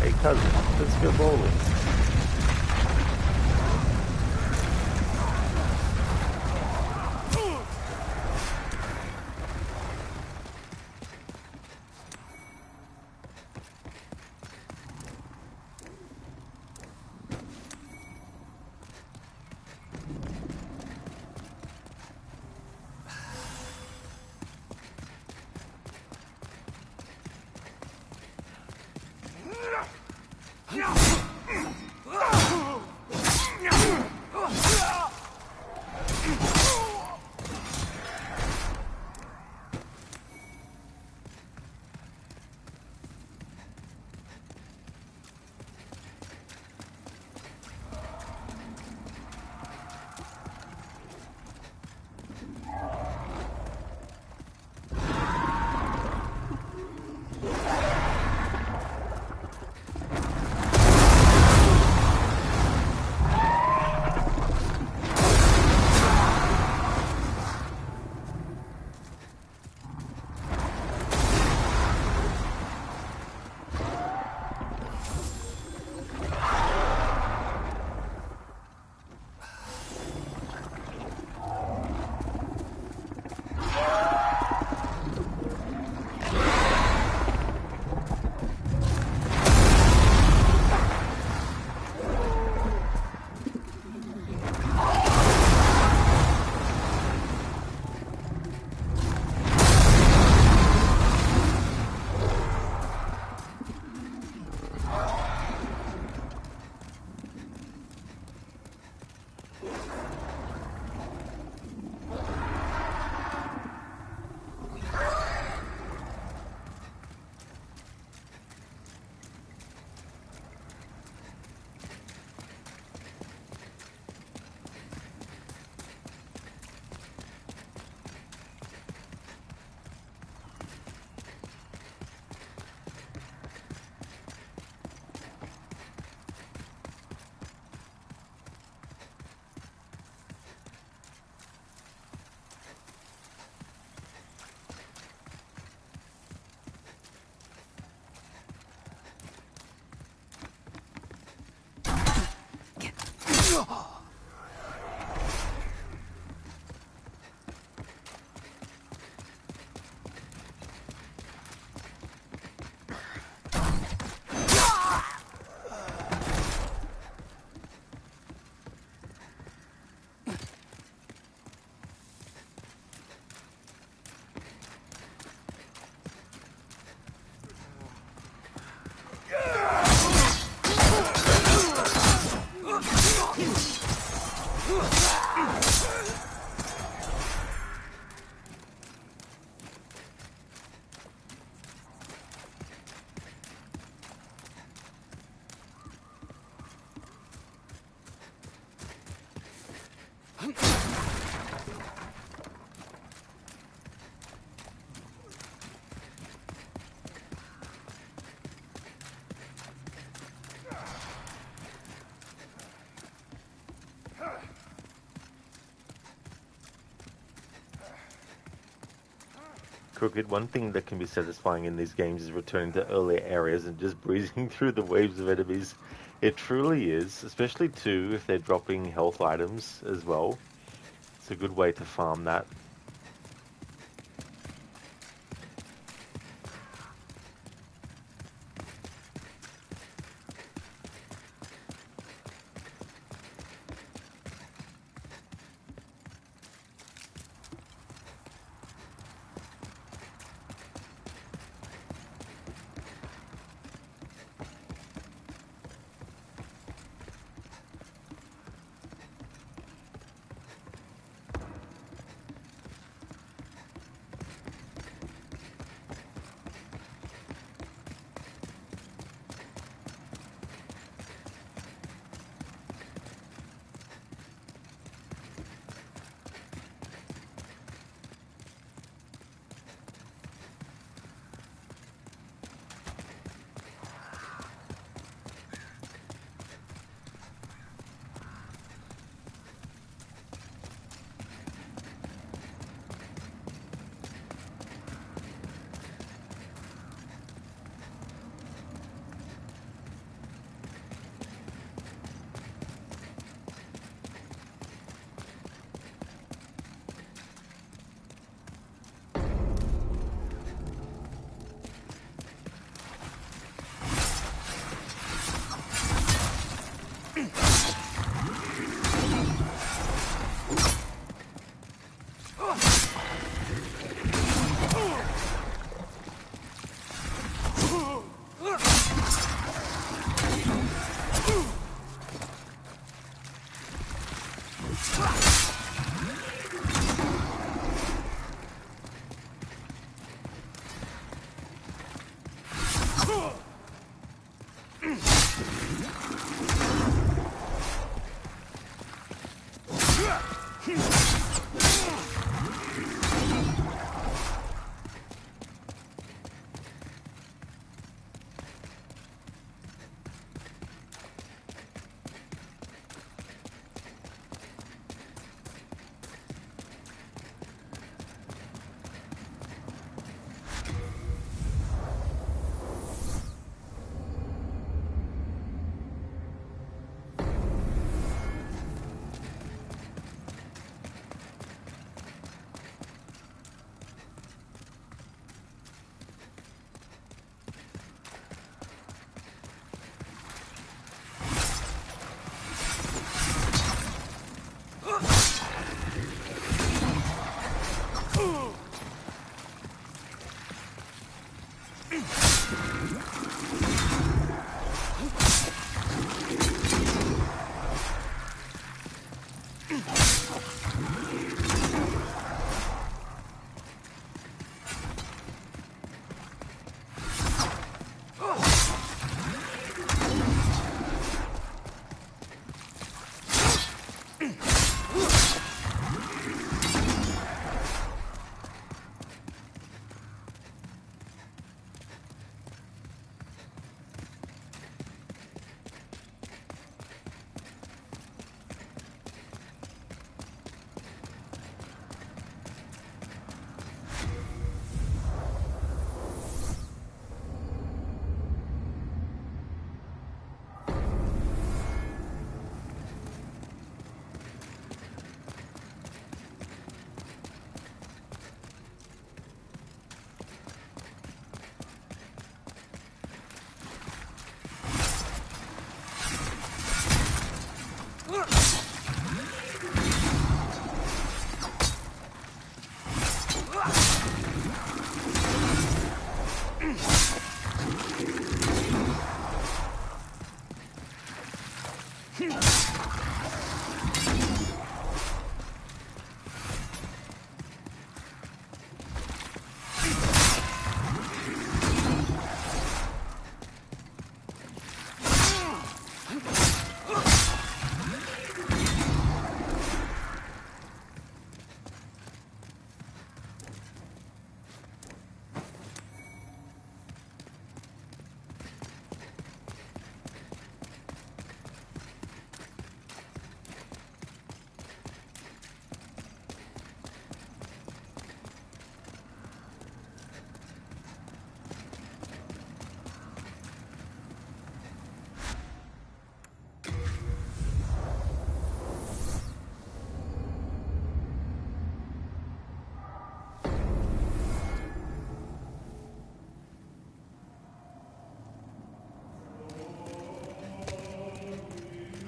Hey cousin, let's go bowling. Crooked, one thing that can be satisfying in these games is returning to earlier areas and just breezing through the waves of enemies. It truly is, especially too if they're dropping health items as well. It's a good way to farm that.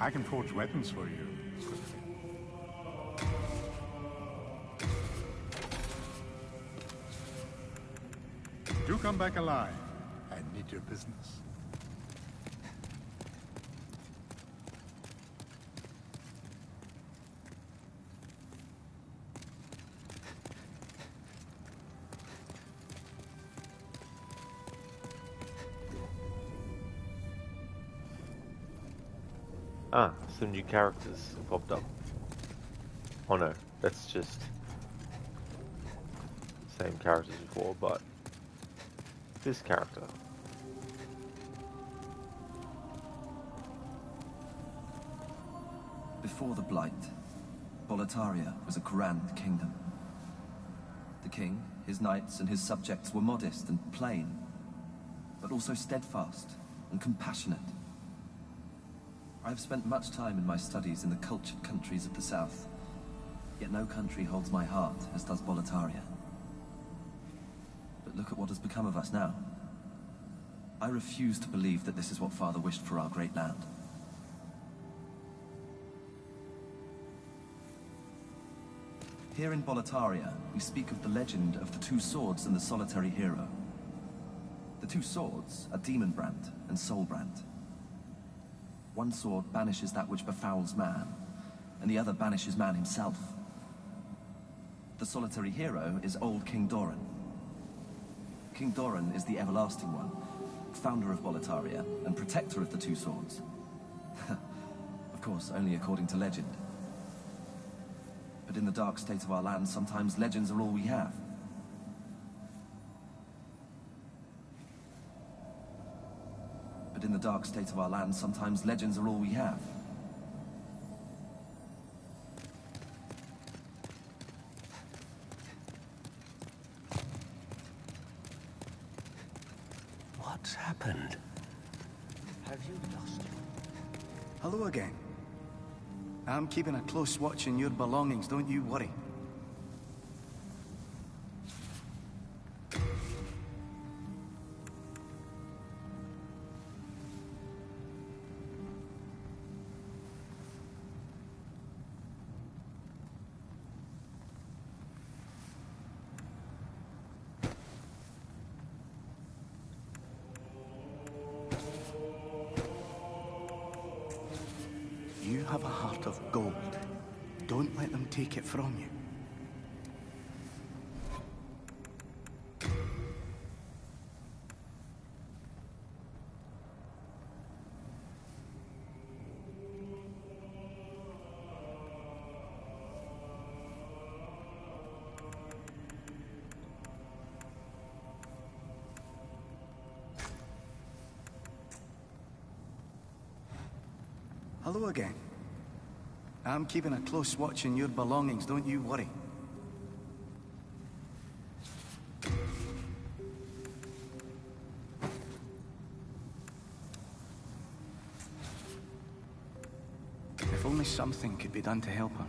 I can forge weapons for you. Do come back alive. I need your business. Ah, some new characters popped up. Oh no, that's just same characters before, but this character. Before the Blight, Boletaria was a grand kingdom. The king, his knights, and his subjects were modest and plain, but also steadfast and compassionate. I have spent much time in my studies in the cultured countries of the south, yet no country holds my heart as does Boletaria. But look at what has become of us now. I refuse to believe that this is what Father wished for our great land. Here in Boletaria, we speak of the legend of the two swords and the solitary hero. The two swords are Demonbrand and Soulbrand. One sword banishes that which befouls man, and the other banishes man himself. The solitary hero is old King Doran. King Doran is the Everlasting One, founder of Boletaria and protector of the two swords. Of course, only according to legend. But in the dark state of our land, sometimes legends are all we have. But in the dark state of our land, sometimes legends are all we have. What's happened? Have you lost it? Hello again. I'm keeping a close watch on your belongings, don't you worry. You have a heart of gold. Don't let them take it from you. Hello again. I'm keeping a close watch on your belongings, don't you worry. If only something could be done to help her.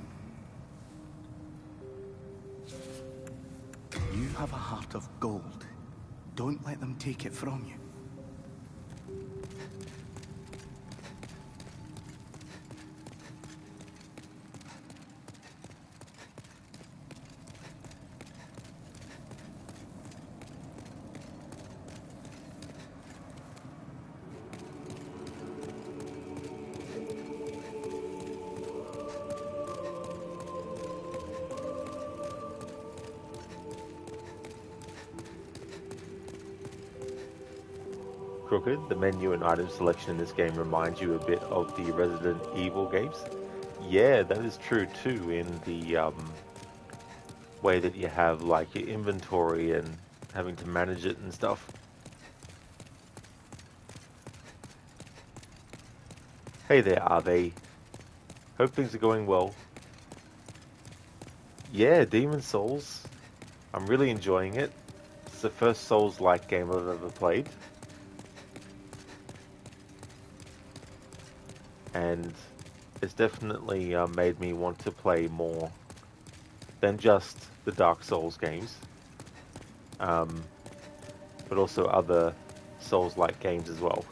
You have a heart of gold. Don't let them take it from you. Crooked, the menu and item selection in this game reminds you a bit of the Resident Evil games. Yeah, that is true too, in the way that you have like your inventory and having to manage it and stuff. Hey there, Ave. Hope things are going well. Yeah, Demon Souls. I'm really enjoying it. It's the first Souls-like game I've ever played. And it's definitely made me want to play more than just the Dark Souls games, but also other Souls-like games as well.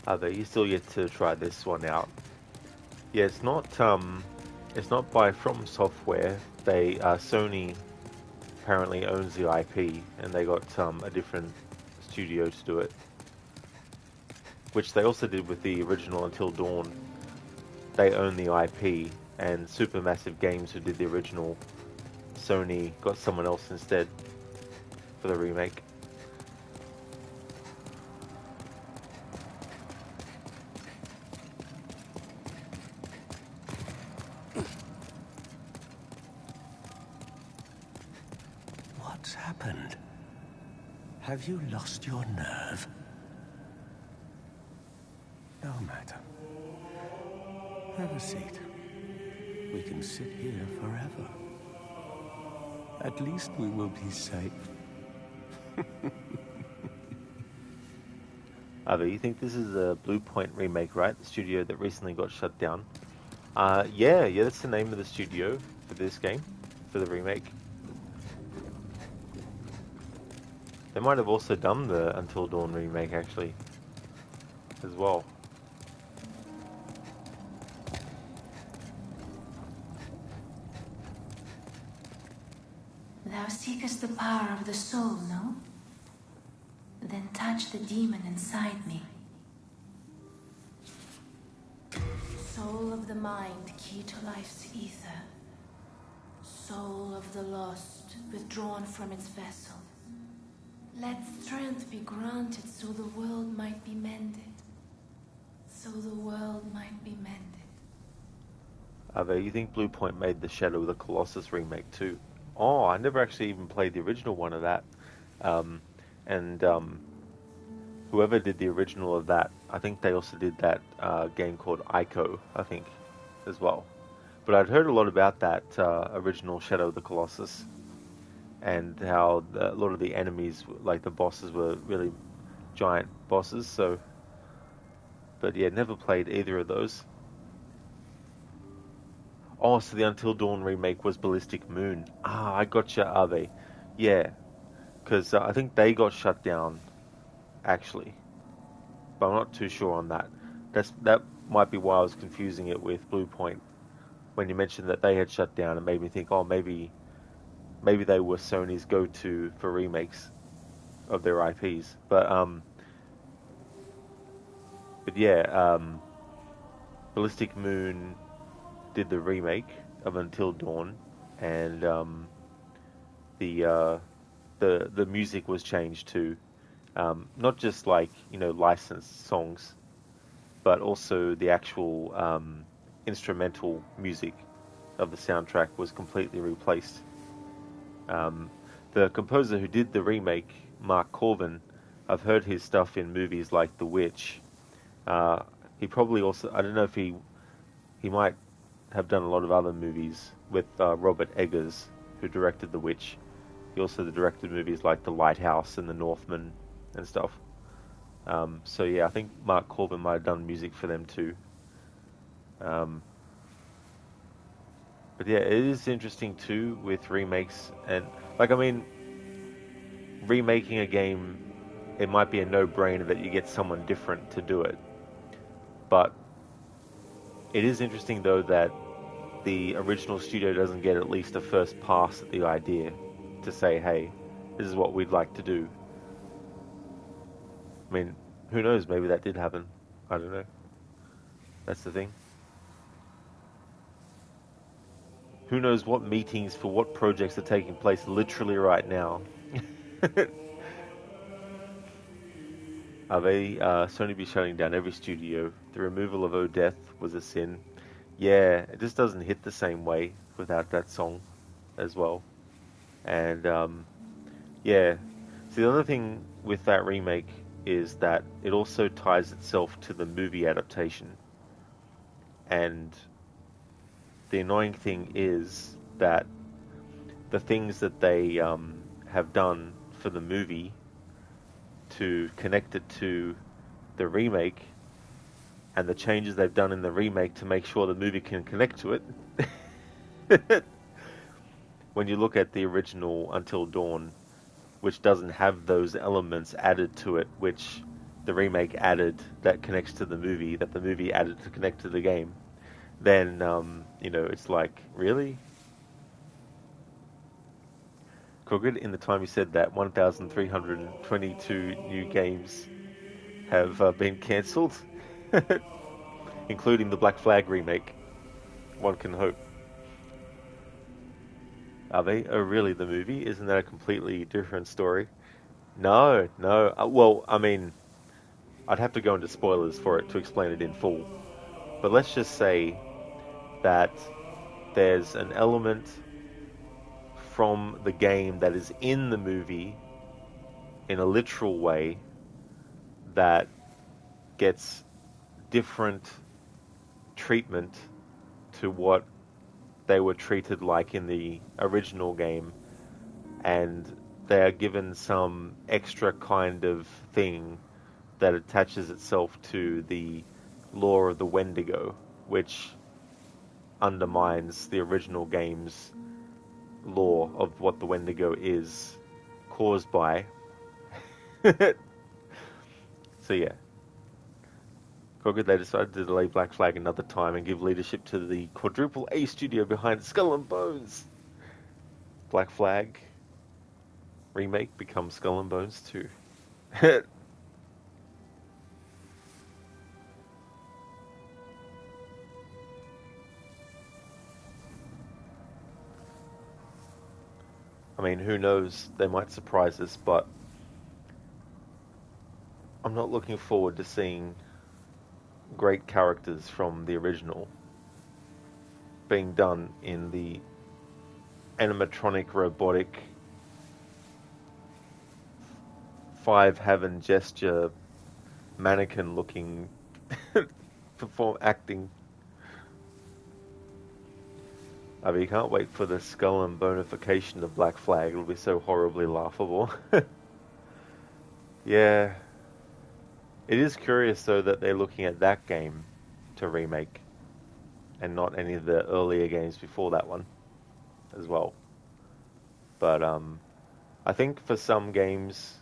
But you still yet to try this one out. Yeah, it's not by From Software. Sony apparently owns the IP, and they got a different studio to do it, which they also did with the original Until Dawn. They own the IP, and Supermassive Games, who did the original, Sony got someone else instead for the remake. What's happened? Have you lost your nerve? No matter. Have a seat. We can sit here forever. At least we will be safe. You think this is a Blue Point remake, right? The studio that recently got shut down. Yeah, that's the name of the studio for this game, for the remake. They might have also done the Until Dawn remake, actually, as well. Thou seekest the power of the soul, no? Then touch the demon inside me. Soul of the mind, key to life's ether. Soul of the lost, withdrawn from its vessel. Let strength be granted so the world might be mended. So the world might be mended. You think Blue Point made the Shadow of the Colossus remake too? Oh, I never actually even played the original one of that. And whoever did the original of that, I think they also did that game called Ico, I think, as well. But I'd heard a lot about that original Shadow of the Colossus, and how a lot of the enemies, like the bosses, were really giant bosses. So, but yeah, never played either of those. Oh, so the Until Dawn remake was Ballistic Moon. Ah, I gotcha, Ave. Yeah, because I think they got shut down, actually. But I'm not too sure on that. That might be why I was confusing it with Blue Point. When you mentioned that they had shut down, it made me think, oh, maybe they were Sony's go-to for remakes of their IPs. But yeah, Ballistic Moon did the remake of Until Dawn, and the music was changed to not just like licensed songs, but also the actual instrumental music of the soundtrack was completely replaced. The composer who did the remake, Mark Corvin, I've heard his stuff in movies like The Witch. He probably also, I don't know if he might have done a lot of other movies with Robert Eggers, who directed The Witch. He also directed movies like The Lighthouse and The Northman and stuff. So yeah, I think Mark Corvin might have done music for them too. But yeah, it is interesting too with remakes, and like, I mean, remaking a game, it might be a no-brainer that you get someone different to do it. But it is interesting though that the original studio doesn't get at least a first pass at the idea to say, hey, this is what we'd like to do. I mean, who knows, maybe that did happen. I don't know. That's the thing. Who knows what meetings for what projects are taking place literally right now. Sony be shutting down every studio? The removal of Oh Death was a sin. Yeah, it just doesn't hit the same way without that song as well. And yeah, see, the other thing with that remake is that it also ties itself to the movie adaptation. And the annoying thing is that the things that they have done for the movie to connect it to the remake, and the changes they've done in the remake to make sure the movie can connect to it. When you look at the original Until Dawn, which doesn't have those elements added to it, which the remake added that connects to the movie, that the movie added to connect to the game, then, it's like, really? Crooked, in the time you said that, 1,322 new games have been cancelled, including the Black Flag remake. One can hope. Are they? Oh, really, the movie? Isn't that a completely different story? No, no. Well, I mean, I'd have to go into spoilers for it to explain it in full. But let's just say that there's an element from the game that is in the movie in a literal way that gets different treatment to what they were treated like in the original game, and they are given some extra kind of thing that attaches itself to the lore of the Wendigo, which undermines the original game's lore of what the Wendigo is caused by. So yeah. They decided to delay Black Flag another time and give leadership to the quadruple A studio behind Skull and Bones. Black Flag remake becomes Skull and Bones 2. I mean, who knows? They might surprise us, but I'm not looking forward to seeing great characters from the original being done in the animatronic, robotic, 5-heaven gesture, mannequin-looking acting. I mean, you can't wait for the skull and bonification of Black Flag. It'll be so horribly laughable. Yeah. It is curious, though, that they're looking at that game to remake and not any of the earlier games before that one as well. But I think for some games,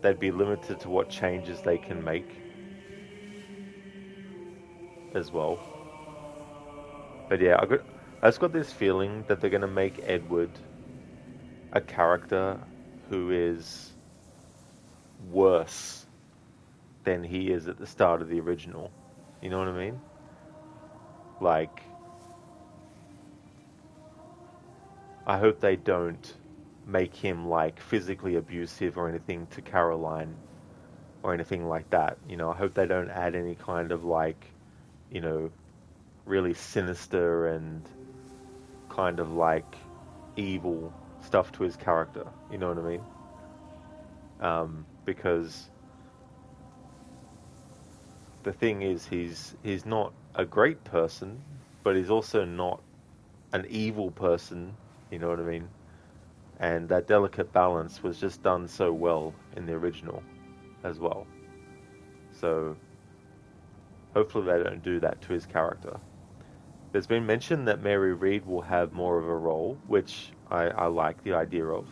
they'd be limited to what changes they can make as well. But yeah, I just got this feeling that they're going to make Edward a character who is worse than he is at the start of the original. You know what I mean? Like, I hope they don't make him like physically abusive or anything to Caroline or anything like that. I hope they don't add any kind of like, really sinister and kind of like evil stuff to his character. You know what I mean? Because the thing is, he's not a great person, but he's also not an evil person. You know what I mean? And that delicate balance was just done so well in the original as well. So hopefully they don't do that to his character. There's been mention that Mary Read will have more of a role, which I like the idea of,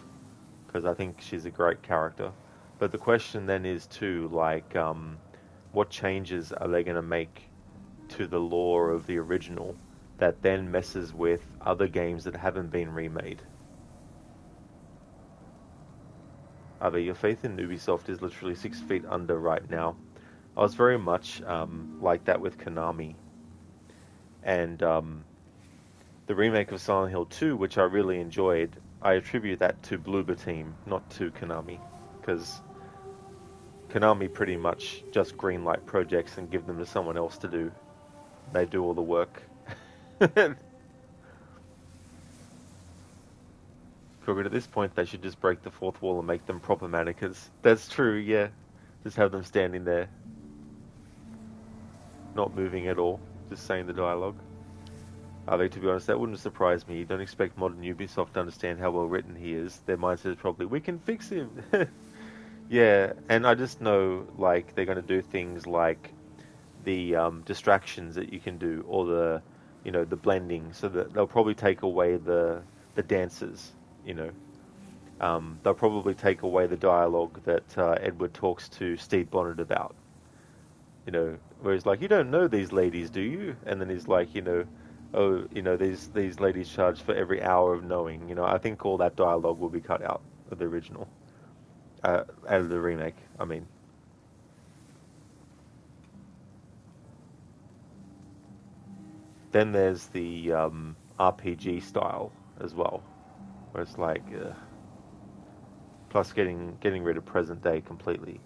because I think she's a great character. But the question then is too, like, what changes are they going to make to the lore of the original that then messes with other games that haven't been remade? Your faith in Ubisoft is literally 6 feet under right now. I was very much like that with Konami. And the remake of Silent Hill 2, which I really enjoyed, I attribute that to Bloober Team, not to Konami. Because Konami pretty much just greenlight projects and give them to someone else to do. They do all the work. At this point, they should just break the fourth wall and make them proper mannequins. That's true, yeah. Just have them standing there. Not moving at all. Just saying the dialogue. To be honest, that wouldn't surprise me. You don't expect modern Ubisoft to understand how well written he is. Their mindset is probably, we can fix him. Yeah, and I just know, like, they're going to do things like the distractions that you can do, or the blending, so that they'll probably take away the dances, they'll probably take away the dialogue that Edward talks to Steve Bonnet about. You know, where he's like, "You don't know these ladies, do you?" And then he's like, "Oh, these ladies charge for every hour of knowing." You know, I think all that dialogue will be cut out of the original, out of the remake. I mean, then there's the RPG style as well, where it's like, plus getting rid of present day completely.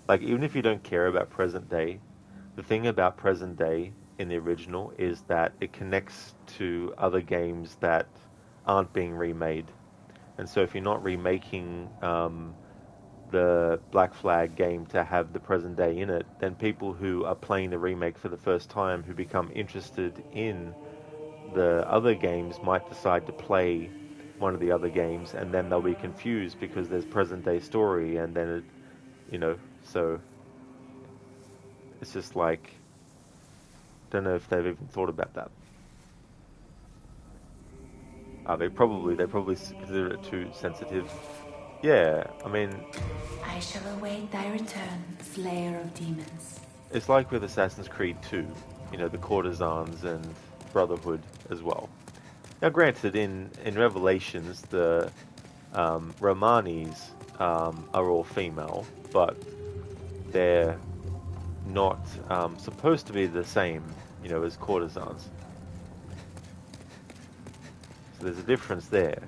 Like, even if you don't care about present day, the thing about present day in the original is that it connects to other games that aren't being remade. And so if you're not remaking the Black Flag game to have the present day in it, then people who are playing the remake for the first time, who become interested in the other games, might decide to play one of the other games, and then they'll be confused because there's present day story, and then so it's just like, don't know if they've even thought about that. They probably consider it too sensitive. Yeah, I mean, I shall await thy return, Slayer of Demons. it's like with Assassin's Creed 2, the courtesans and Brotherhood as well. Now, granted, in Revelations, the Romanis are all female, but they're not supposed to be the same, as courtesans. So there's a difference there.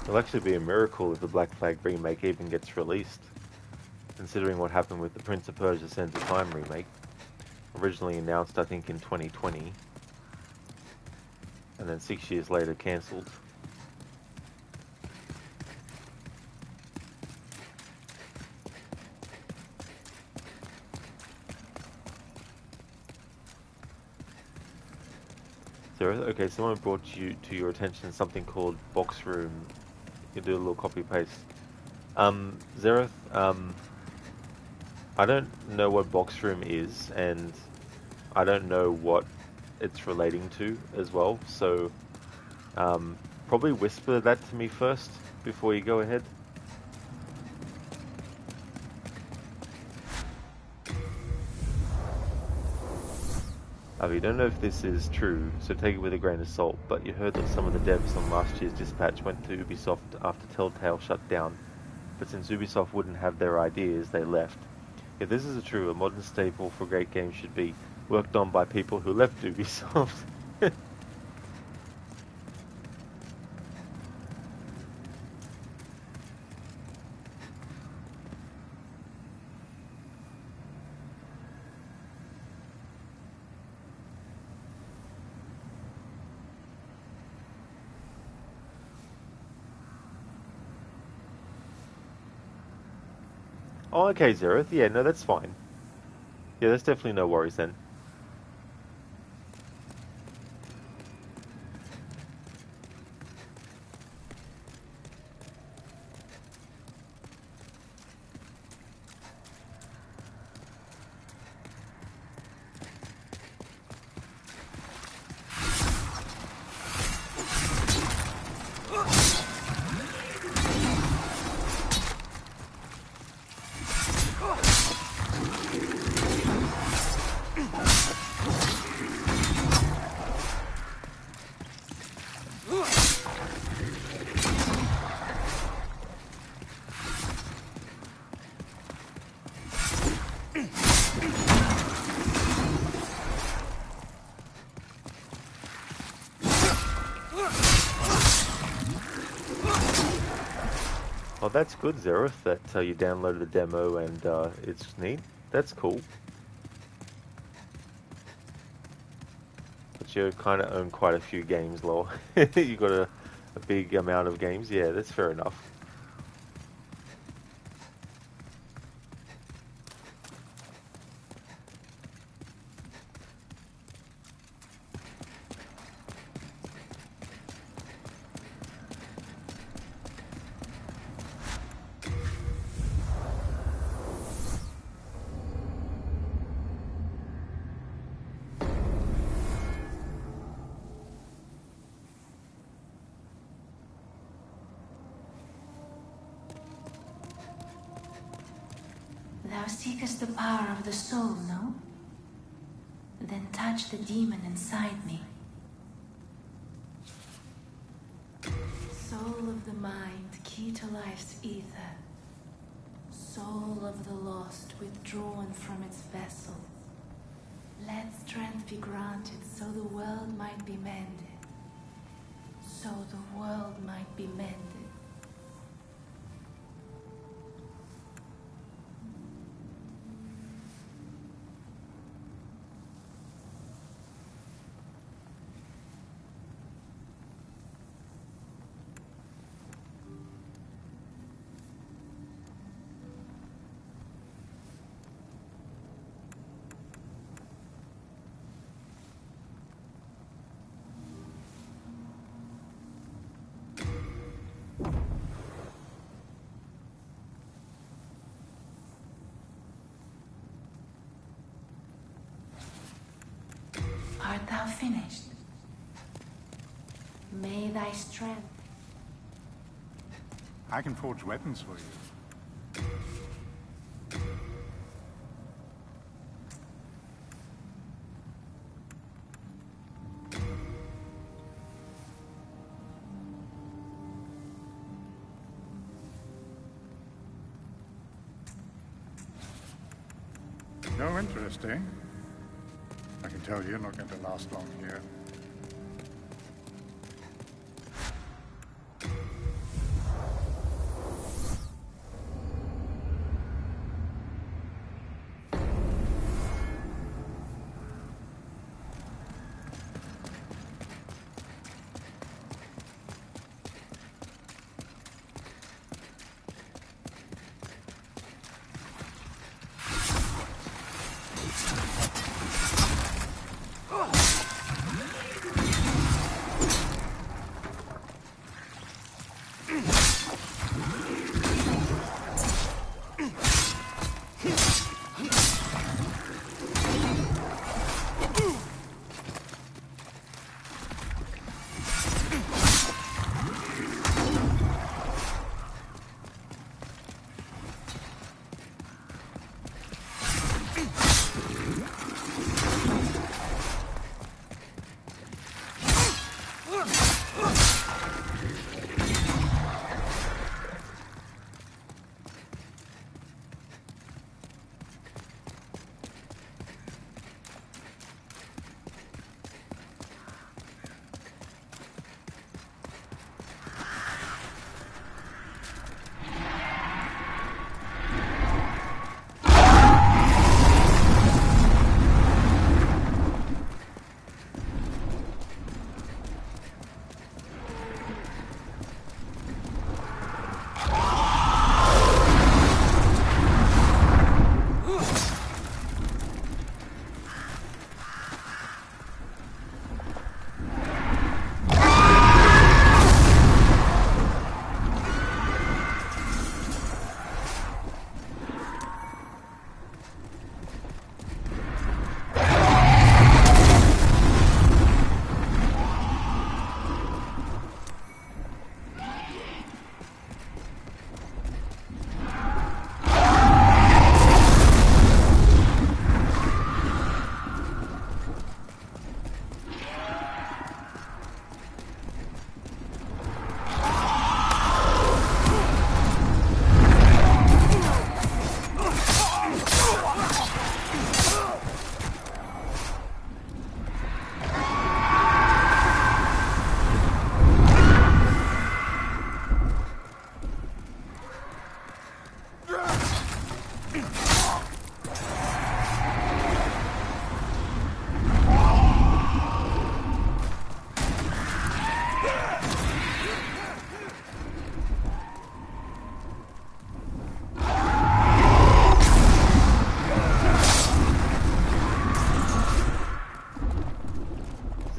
It'll actually be a miracle if the Black Flag remake even gets released, considering what happened with the Prince of Persia: Sands of Time remake, originally announced I think in 2020, and then 6 years later cancelled. So, okay, someone brought to your attention something called Box Room. You do a little copy paste. Zereth, I don't know what Box Room is, and I don't know what it's relating to as well, so probably whisper that to me first before you go ahead. You don't know if this is true, so take it with a grain of salt, but you heard that some of the devs on last year's dispatch went to Ubisoft after Telltale shut down, but since Ubisoft wouldn't have their ideas, they left. If this is true, a modern staple for great games should be worked on by people who left Ubisoft. Oh, okay, Zereth. Yeah, no, that's fine. Yeah, that's definitely no worries then. Oh, that's good, Zereth, that you downloaded the demo and it's neat. That's cool. But you kind of own quite a few games, lol. You got a big amount of games. Yeah, that's fair enough. Thou seekest the power of the soul, no? Then touch the demon inside me. Soul of the mind, key to life's ether. Soul of the lost, withdrawn from its vessel. Let strength be granted so the world might be mended. So the world might be mended. Art thou finished? May thy strength. I can forge weapons for you. No interest, eh? I can tell you're not going to last long here.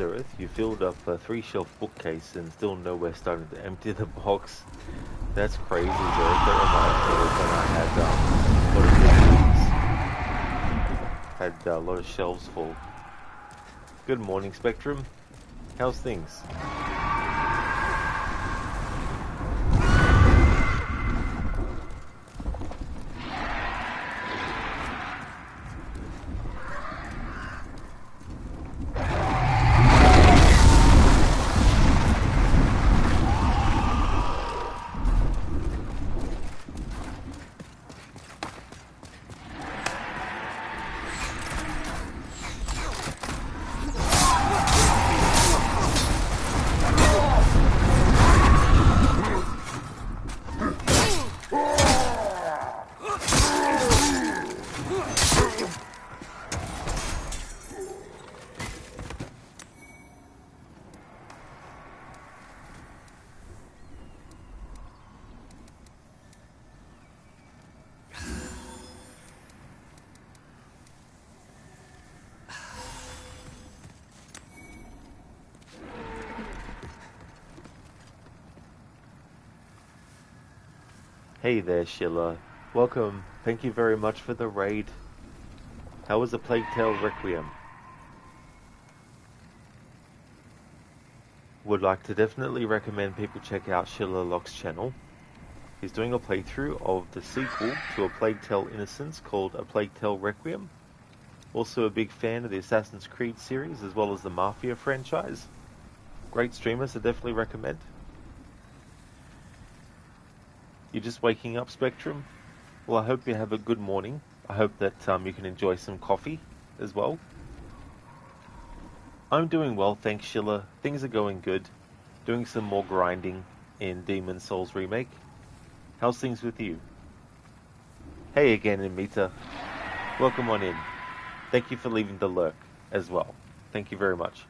Earth. You filled up a 3-shelf bookcase and still nowhere starting to empty the box. That's crazy, Zerg. That reminds me of when I had a lot of shelves full. Good morning, Spectrum. How's things? Hey there, Sheila. Welcome. Thank you very much for the raid. How was the Plague Tale Requiem? Would like to definitely recommend people check out Sheila Locke's channel. He's doing a playthrough of the sequel to A Plague Tale Innocence called A Plague Tale Requiem. Also a big fan of the Assassin's Creed series as well as the Mafia franchise. Great streamer, so definitely recommend. You're just waking up, Spectrum? Well, I hope you have a good morning. I hope that you can enjoy some coffee as well. I'm doing well, thanks, Sheila. Things are going good. Doing some more grinding in Demon's Souls Remake. How's things with you? Hey again, Amita. Welcome on in. Thank you for leaving the lurk as well. Thank you very much.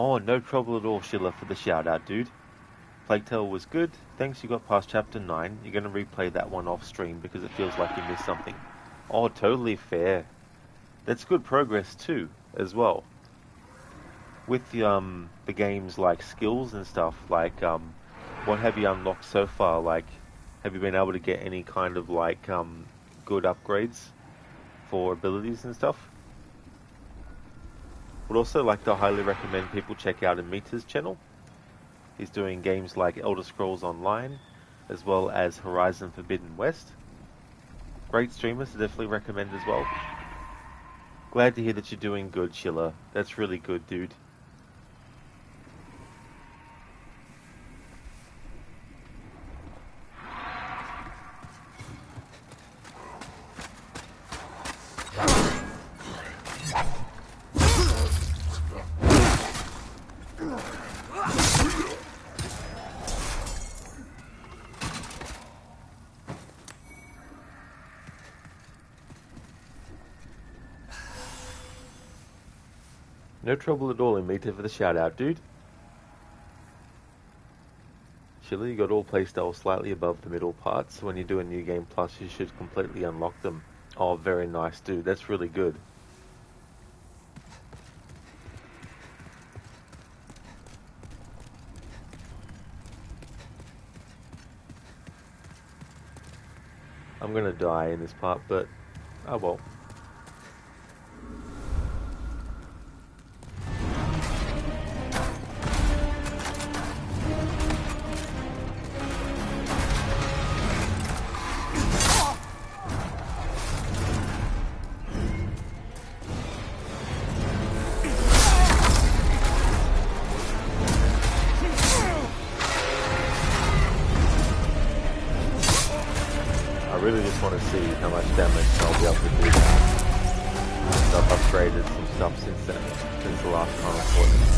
Oh, no trouble at all, Sheila, for the shout-out, dude. Plague Tale was good. Thanks, you got past Chapter 9. You're going to replay that one off stream because it feels like you missed something. Oh, totally fair. That's good progress, too, as well. With the games like skills and stuff, like, what have you unlocked so far? Like, have you been able to get any kind of, like, good upgrades for abilities and stuff? Would also like to highly recommend people check out Amita's channel. He's doing games like Elder Scrolls Online, as well as Horizon Forbidden West. Great streamer, so definitely recommend as well. Glad to hear that you're doing good, Sheila. That's really good, dude. No trouble at all, Amita, for the shout-out, dude. Sheila, you got all playstyles slightly above the middle parts. So when you do a New Game Plus, you should completely unlock them. Oh, very nice, dude. That's really good. I'm gonna die in this part, but oh well. I really just want to see how much damage I'll be able to do now. So I've upgraded some stuff since then, since the last time I fought it.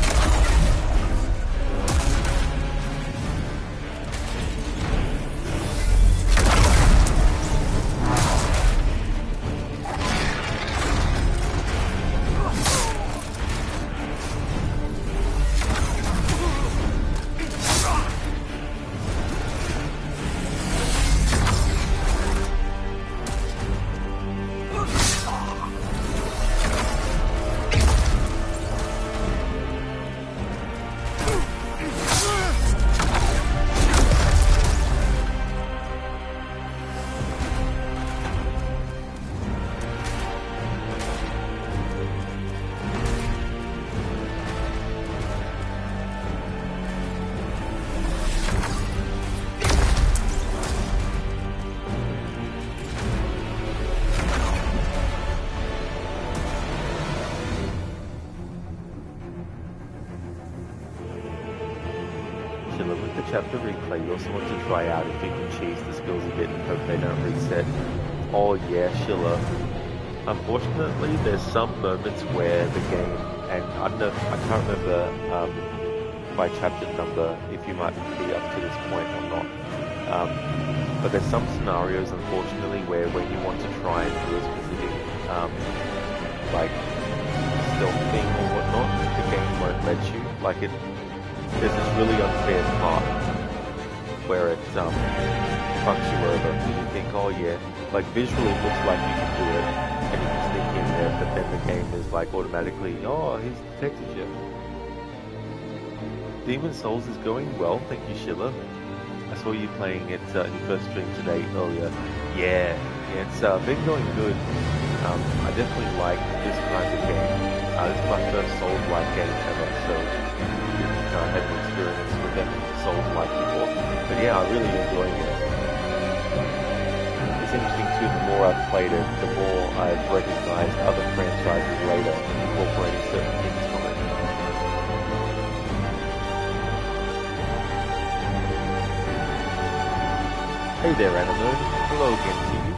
Sheila, with the chapter replay, you also want to try out if you can cheese the skills a bit and hope they don't reset. Oh yeah, Sheila. Unfortunately, there's some moments where the game, and I don't know, I can't remember by chapter number if you might be up to this point or not. But there's some scenarios, unfortunately, where when you want to try and do a specific, like, stealth thing or whatnot, the game won't let you. Like, there's this really unfair part where it fucks you over because you think, oh yeah, like visually it looks like you can do it and you can sneak in there, but then the game is like automatically, oh, he's detected you. Demon Souls is going well, thank you, Sheila. I saw you playing it in your first stream today earlier. Yeah, it's been going good. I definitely like this kind of game. This is my first Souls-like game ever, so I had an experience with any Souls-like before. But yeah, I'm really enjoying it. It's interesting too, the more I've played it, the more I've recognized other franchises later incorporating certain things from it. Hey there, Animo. Hello again to you.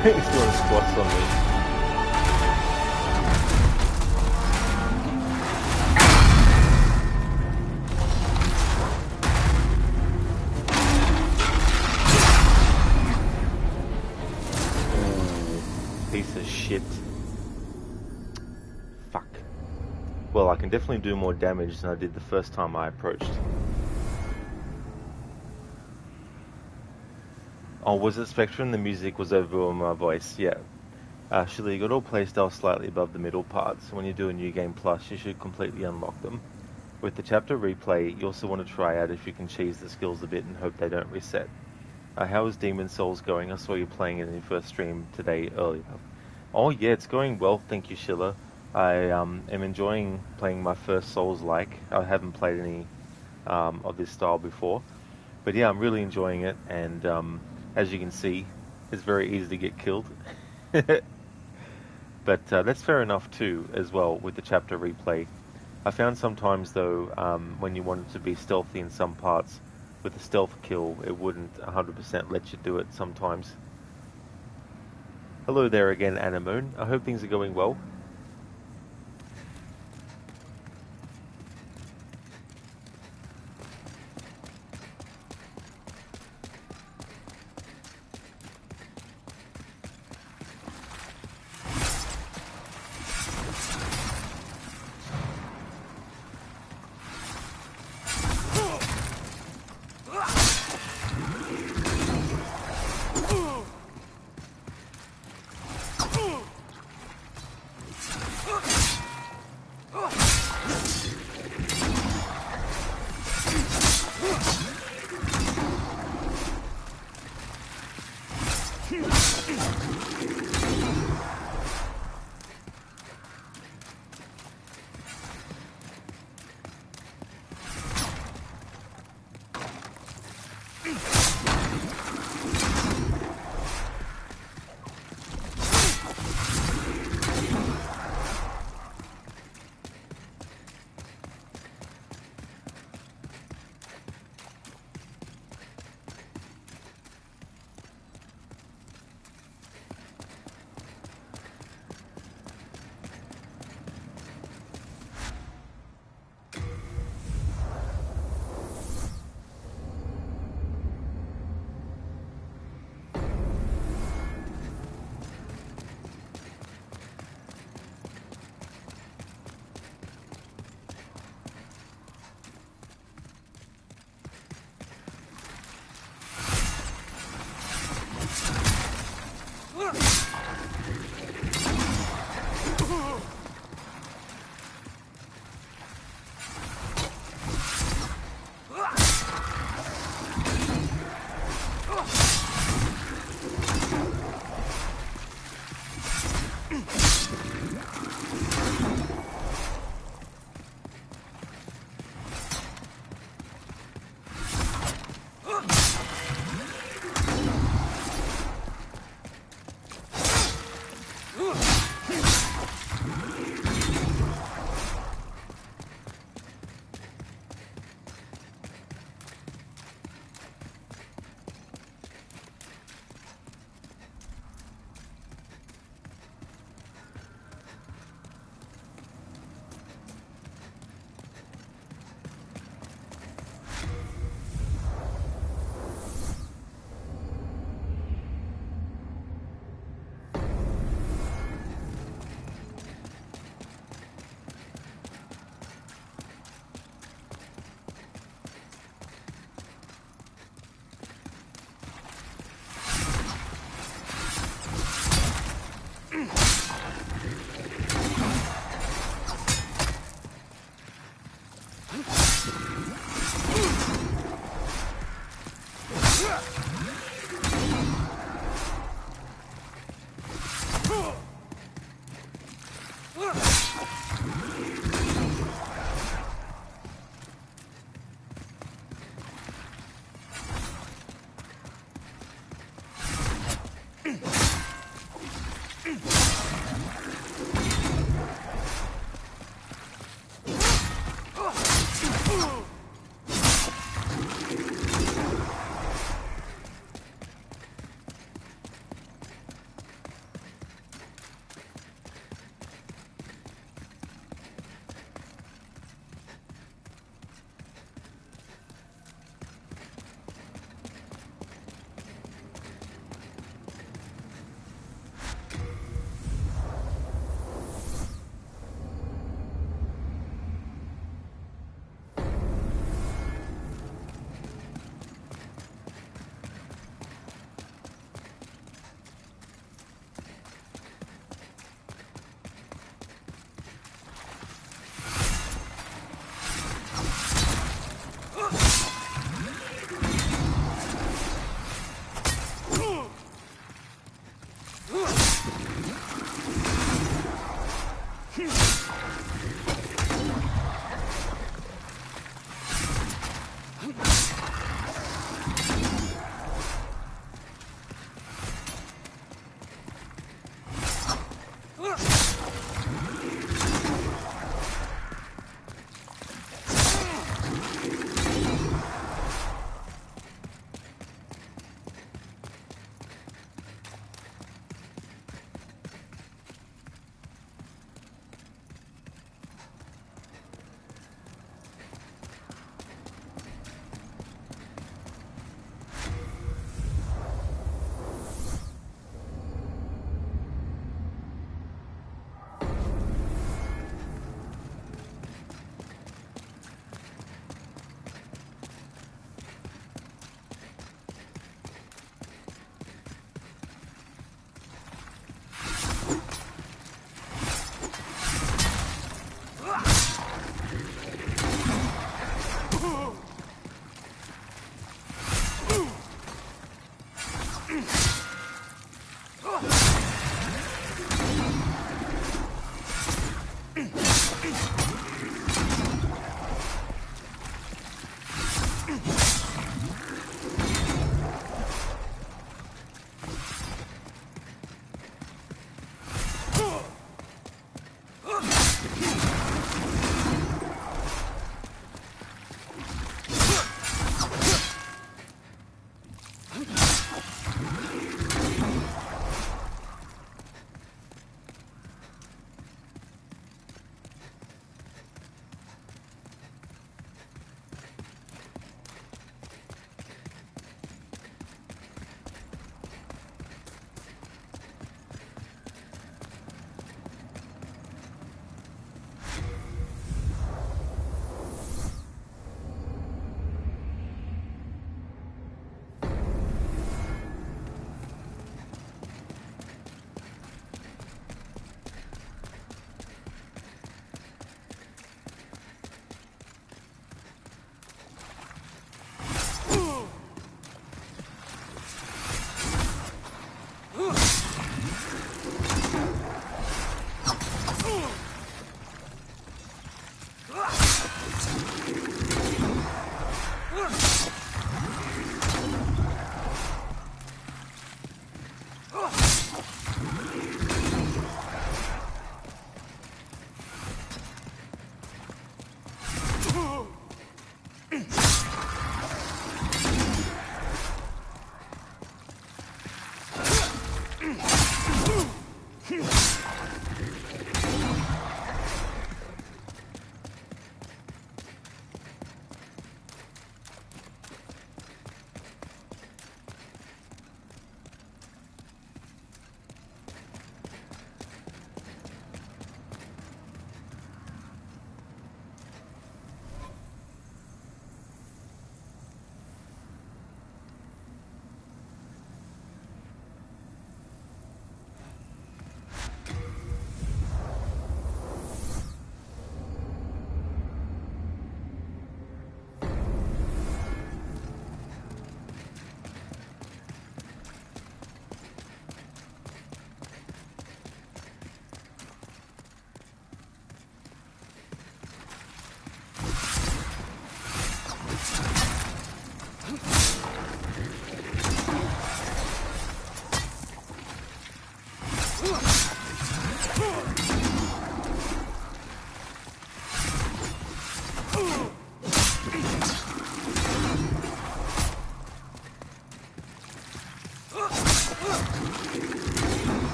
He's doing squats on me. Piece of shit. Fuck. Well, I can definitely do more damage than I did the first time I approached. Oh, was it Spectrum? The music was over my voice, yeah. Actually, you got all playstyles slightly above the middle parts. When you do a New Game Plus, you should completely unlock them. With the chapter replay, you also want to try out if you can cheese the skills a bit and hope they don't reset. How is Demon Souls going? I saw you playing it in your first stream today earlier. Oh yeah, it's going well, thank you, Sheila. I am enjoying playing my first Souls-like. I haven't played any of this style before. But yeah, I'm really enjoying it, and as you can see, it's very easy to get killed. But that's fair enough too, as well, with the chapter replay. I found sometimes, though, when you wanted to be stealthy in some parts, with the stealth kill, it wouldn't 100% let you do it sometimes. Hello there again, Anamoon. I hope things are going well.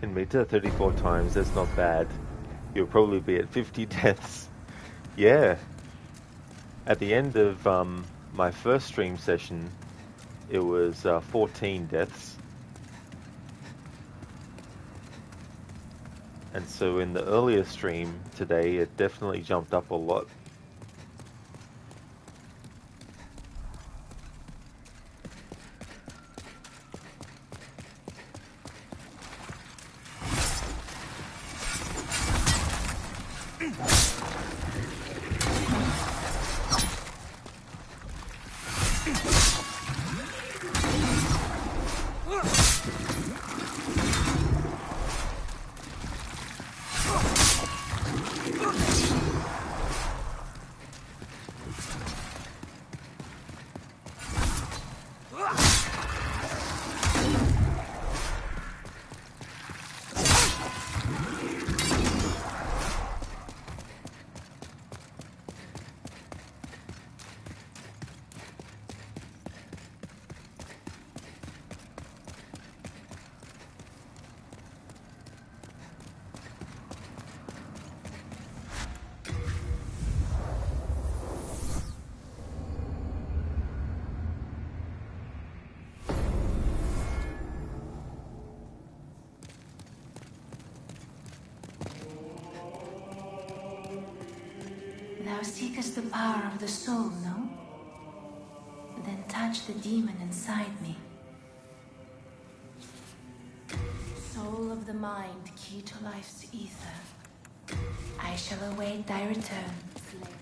In meter 34 times, that's not bad. You'll probably be at 50 deaths. Yeah. At the end of my first stream session, it was 14 deaths. And so in the earlier stream today, it definitely jumped up a lot. Thou seekest the power of the soul, no? Then touch the demon inside me. Soul of the mind, key to life's ether. I shall await thy return, slave.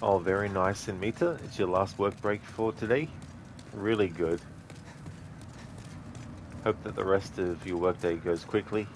Oh, very nice, Mita. It's your last work break for today. Really good. Hope that the rest of your workday goes quickly.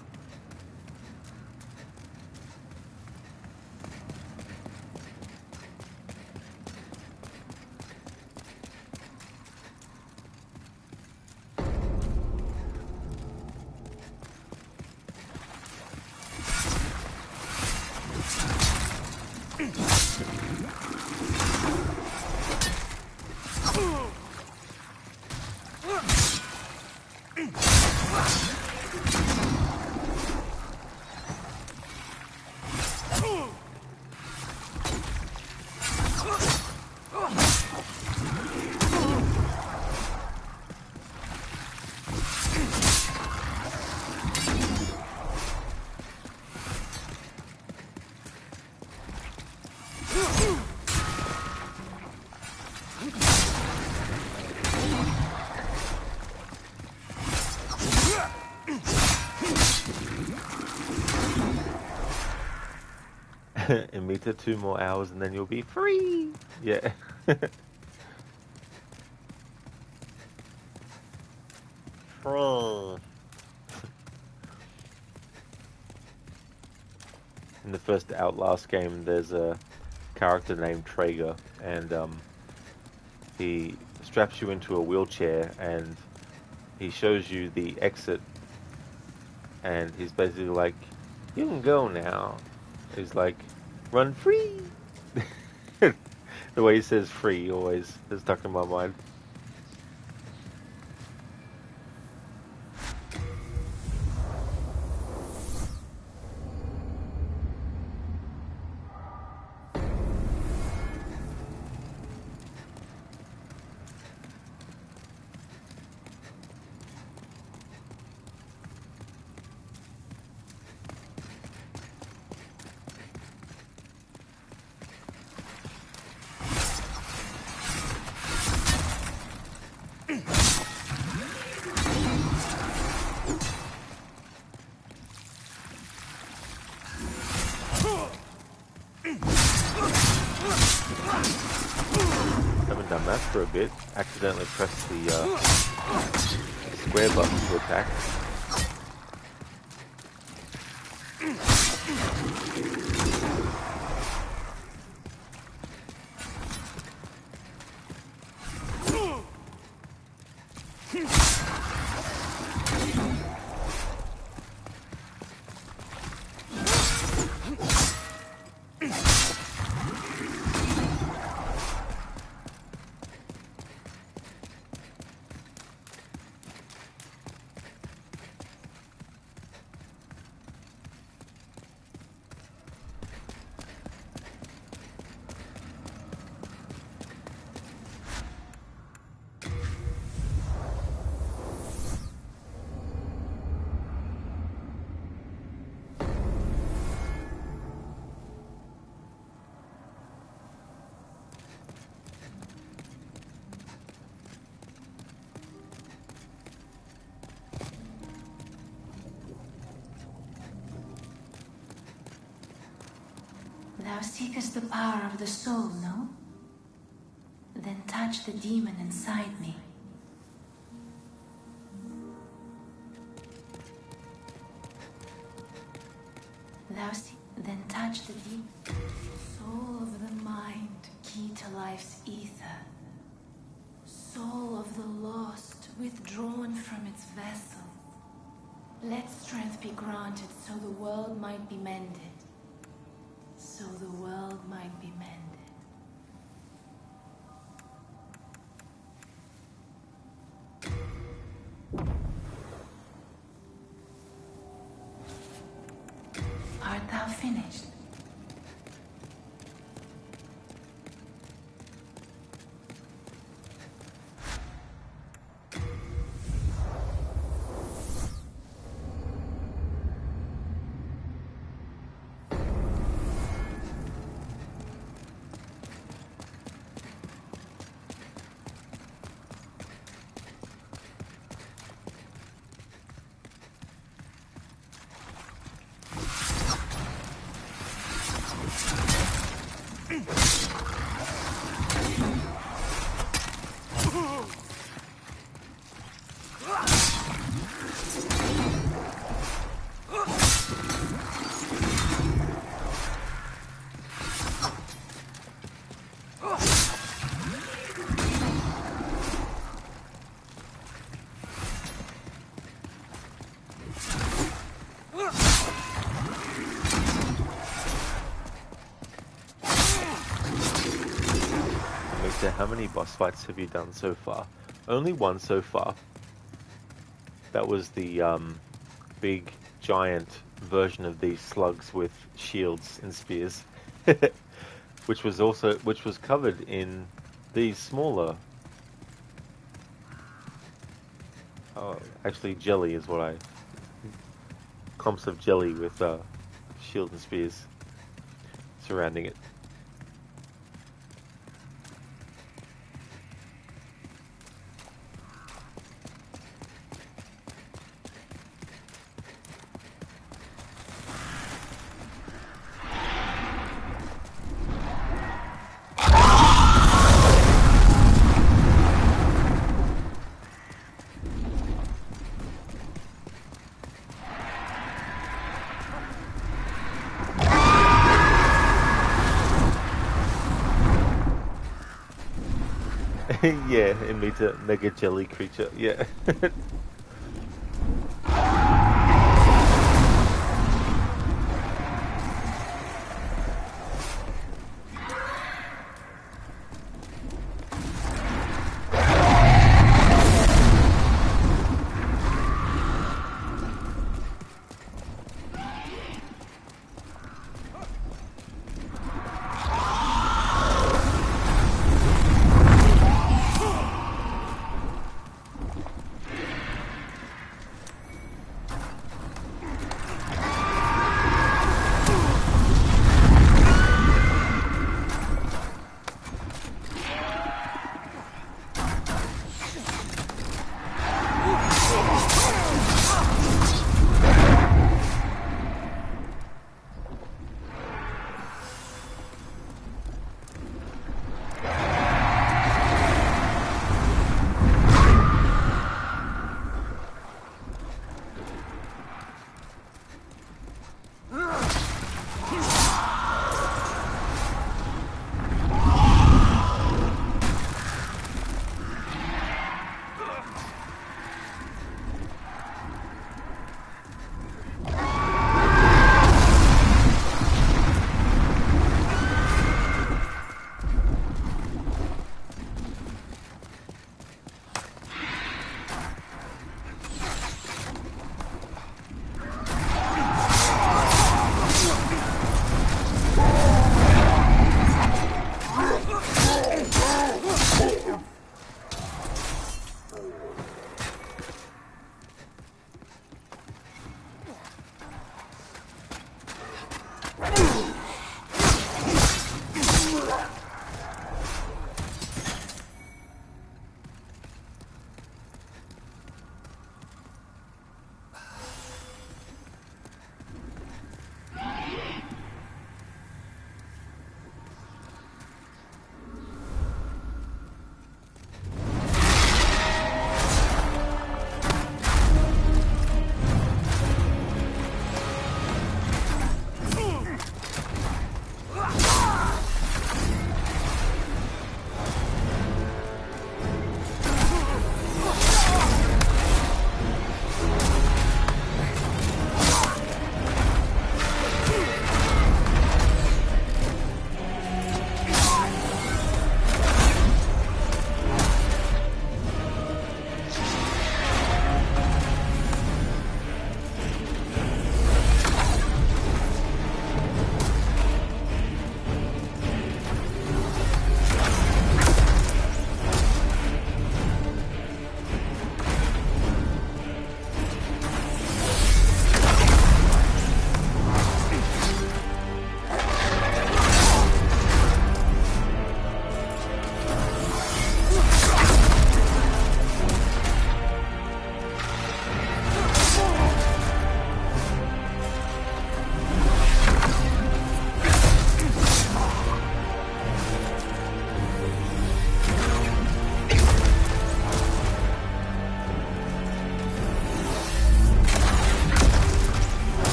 Amita, 2 more hours and then you'll be free. Yeah. Free. In the first Outlast game, there's a character named Traeger, and he straps you into a wheelchair and he shows you the exit, and he's basically like, you can go now. He's like, run free. The way he says free always is stuck in my mind. Haven't done that for a bit. Accidentally pressed the square button to attack. Thou seekest the power of the soul, no? Then touch the demon inside me. Then touch the demon. Soul of the mind, key to life's ether. Soul of the lost, withdrawn from its vessel. Let strength be granted so the world might be mended. So the world might be mended. Art thou finished? How many boss fights have you done so far? Only one so far. That was the big giant version of these slugs with shields and spears, which was covered in these smaller. Oh, actually, jelly is what I clumps of jelly with shield and spears surrounding it. Yeah, it meets a mega jelly creature. Yeah.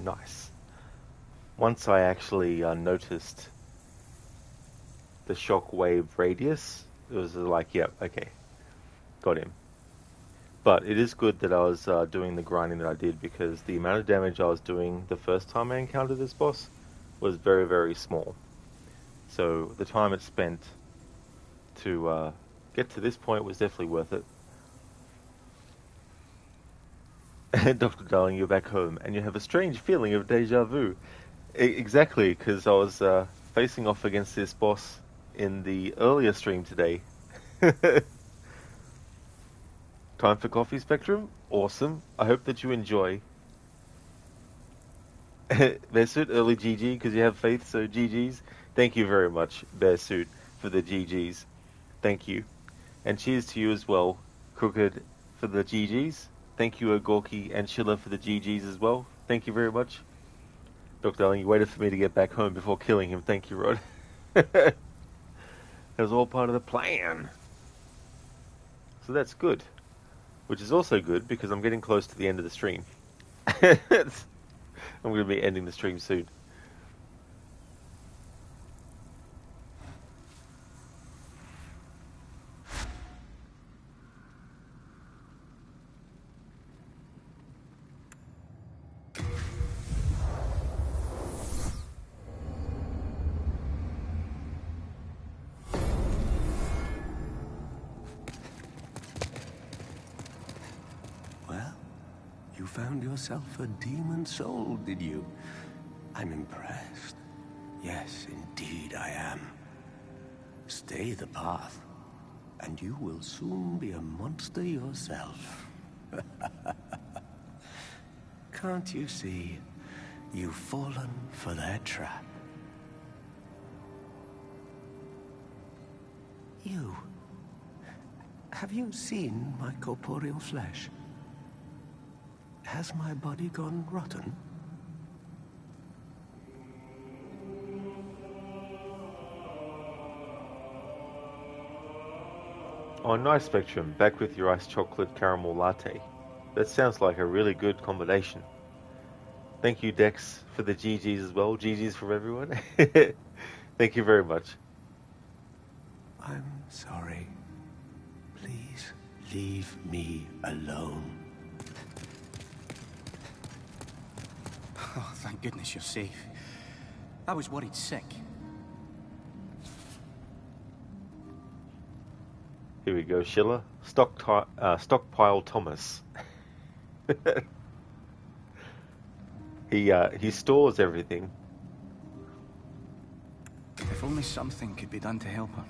Nice. Once I actually noticed the shockwave radius, it was like, yep, okay, got him. But it is good that I was doing the grinding that I did, because the amount of damage I was doing the first time I encountered this boss was very, very small. So the time it spent to get to this point was definitely worth it. Dr. Darling, you're back home, and you have a strange feeling of deja vu. Exactly, because I was facing off against this boss in the earlier stream today. Time for coffee, Spectrum? Awesome. I hope that you enjoy. Bearsuit, early GG, because you have faith, so GG's. Thank you very much, Bearsuit, for the GG's. Thank you. And cheers to you as well, Crooked, for the GG's. Thank you, Gorky and Schiller, for the GG's as well. Thank you very much. Dr. Darling, you waited for me to get back home before killing him. Thank you, Rod. That was all part of the plan. So that's good. Which is also good, because I'm getting close to the end of the stream. I'm going to be ending the stream soon. Well, you found yourself a demon soul, did you? I'm impressed. Yes, indeed I am. Stay the path, and you will soon be a monster yourself. Can't you see? You've fallen for their trap. You. Have you seen my corporeal flesh? Has my body gone rotten? Oh, nice, Spectrum. Back with your iced chocolate caramel latte. That sounds like a really good combination. Thank you, Dex, for the GG's as well. GG's from everyone. Thank you very much. I'm sorry. Please leave me alone. Oh, thank goodness you're safe. I was worried sick. Here we go, Schiller. Stockpile Thomas. He stores everything. If only something could be done to help her.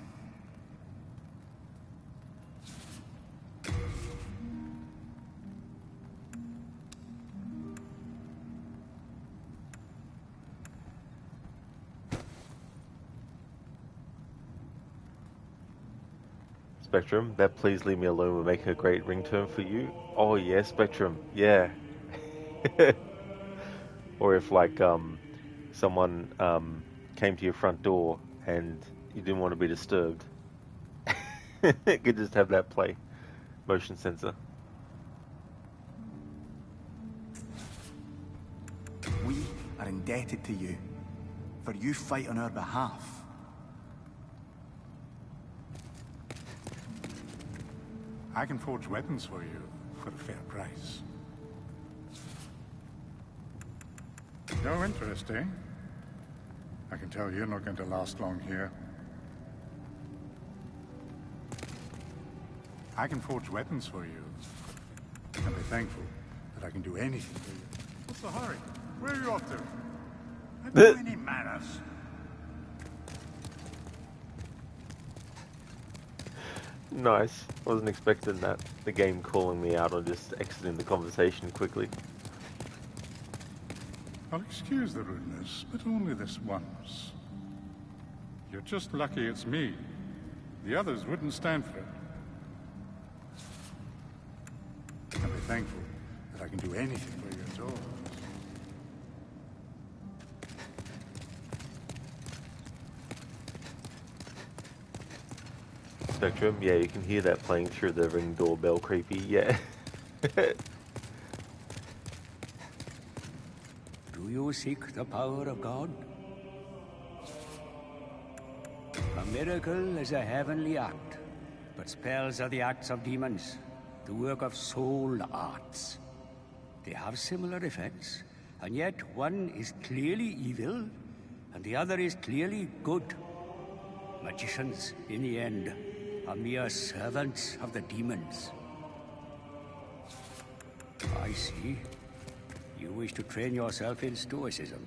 Spectrum, that Please Leave Me Alone will make a great ringtone for you. Oh yeah, Spectrum, yeah. Or if like someone came to your front door and you didn't want to be disturbed, you could just have that play. Motion sensor. We are indebted to you, for you fight on our behalf. I can forge weapons for you for a fair price. No interest, eh? I can tell you're not going to last long here. I can forge weapons for you, and be thankful that I can do anything for you. What's the hurry? Where are you off to? Have you any manners? Nice. Wasn't expecting that. The game calling me out or just exiting the conversation quickly. I'll excuse the rudeness, but only this once. You're just lucky it's me. The others wouldn't stand for it. And be thankful that I can do anything for you at all. Spectrum, yeah, you can hear that playing through the Ring doorbell creepy, yeah. It Do you seek the power of God? A miracle is a heavenly act, but spells are the acts of demons, the work of soul arts. They have similar effects, and yet one is clearly evil, and the other is clearly good. Magicians, in the end, are mere servants of the demons. I see. You wish to train yourself in stoicism.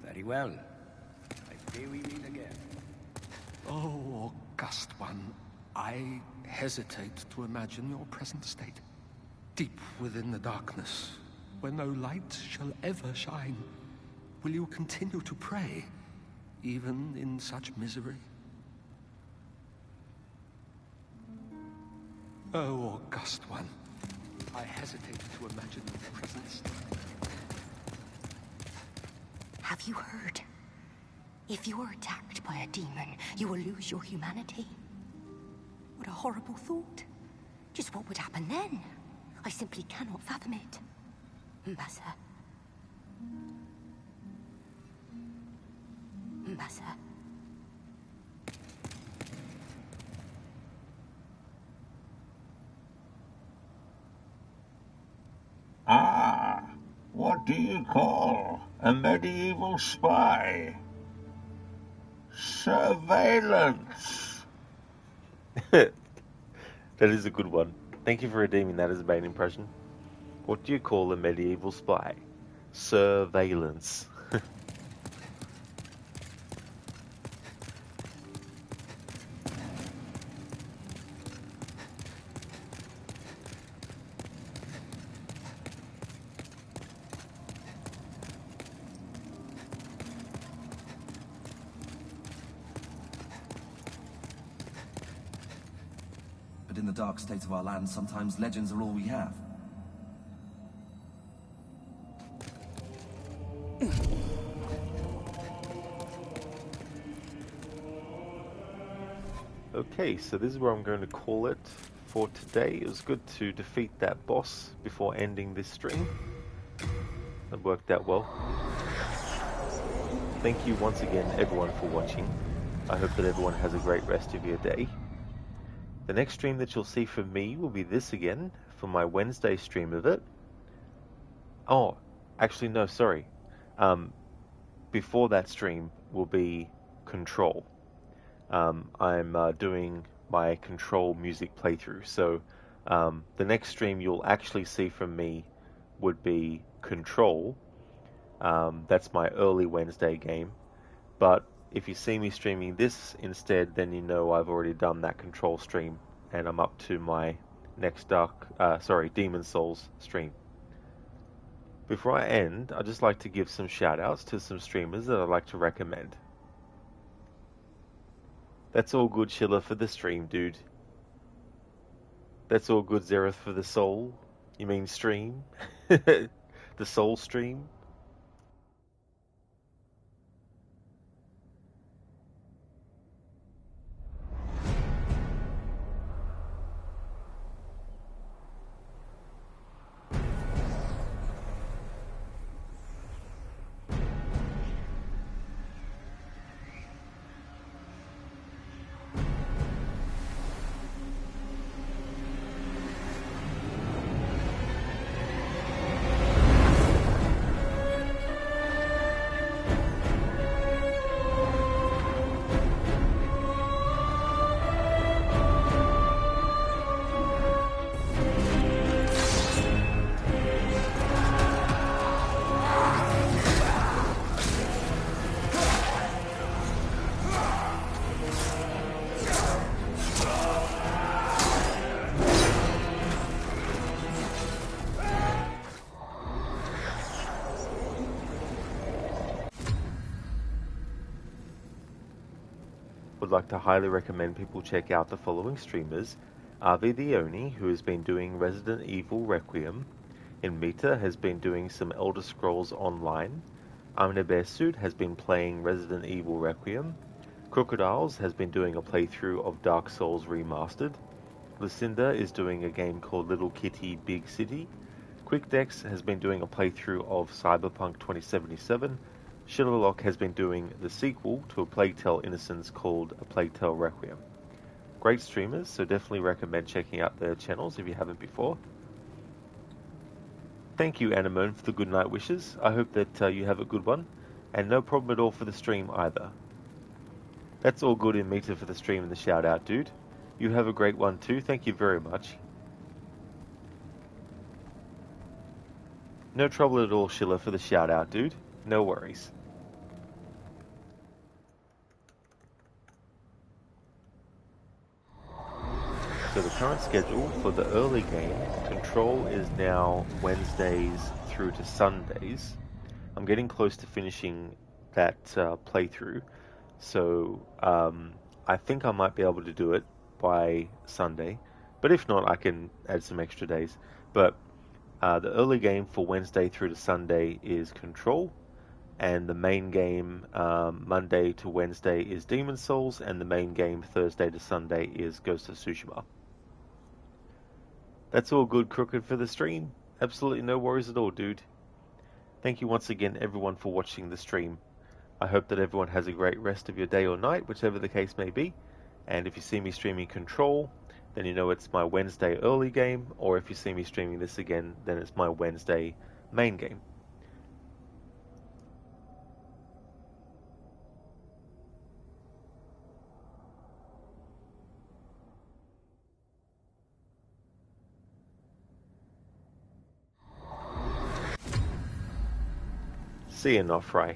Very well. I pray we meet again. Oh, August One, I hesitate to imagine your present state. Deep within the darkness, where no light shall ever shine, will you continue to pray, even in such misery? Oh, August One, I hesitate to imagine your present state. Have you heard? If you are attacked by a demon, you will lose your humanity. What a horrible thought. Just what would happen then? I simply cannot fathom it. Mbasa. Mbasa. Ah, what do you call a medieval spy? Surveillance. That is a good one. Thank you for redeeming that as a main impression. What do you call a medieval spy? Surveillance. But in the dark state of our land, sometimes legends are all we have. Okay, so this is where I'm going to call it for today. It was good to defeat that boss before ending this stream. That worked out well. Thank you once again, everyone, for watching. I hope that everyone has a great rest of your day. The next stream that you'll see from me will be this again, for my Wednesday stream of it. Oh, actually no, sorry. Before that stream will be Control. I'm doing my Control music playthrough, so the next stream you'll actually see from me would be Control. That's my early Wednesday game, but if you see me streaming this instead, then you know I've already done that Control stream, and I'm up to my next Demon Souls stream. Before I end, I'd just like to give some shout-outs to some streamers that I'd like to recommend. That's all good, Schiller, for the stream, dude. That's all good, Zereth, for the soul. You mean stream? The soul stream? Would like to highly recommend people check out the following streamers. Avi the Oni, who has been doing Resident Evil Requiem. Inmita has been doing some Elder Scrolls Online. Amnebersud has been playing Resident Evil Requiem. Crocodiles has been doing a playthrough of Dark Souls Remastered. Lucinda is doing a game called Little Kitty Big City. QuickDex has been doing a playthrough of Cyberpunk 2077. Shillerlock has been doing the sequel to A Plague Tale Innocence called A Plague Tale Requiem. Great streamers, so definitely recommend checking out their channels if you haven't before. Thank you, Anemone, for the good night wishes. I hope that you have a good one, and no problem at all for the stream either. That's all good in Mita for the stream and the shout out, dude. You have a great one too. Thank you very much. No trouble at all, Schiller, for the shout out, dude. No worries. So the current schedule for the early game, Control, is now Wednesdays through to Sundays. I'm getting close to finishing that playthrough, so I think I might be able to do it by Sunday, but if not, I can add some extra days. But the early game for Wednesday through to Sunday is Control, and the main game Monday to Wednesday is Demon's Souls, and the main game Thursday to Sunday is Ghost of Tsushima. That's all good, Crooked, for the stream. Absolutely no worries at all, dude. Thank you once again, everyone, for watching the stream. I hope that everyone has a great rest of your day or night, whichever the case may be. And if you see me streaming Control, then you know it's my Wednesday early game, or if you see me streaming this again, then it's my Wednesday main game. See you, Nofry.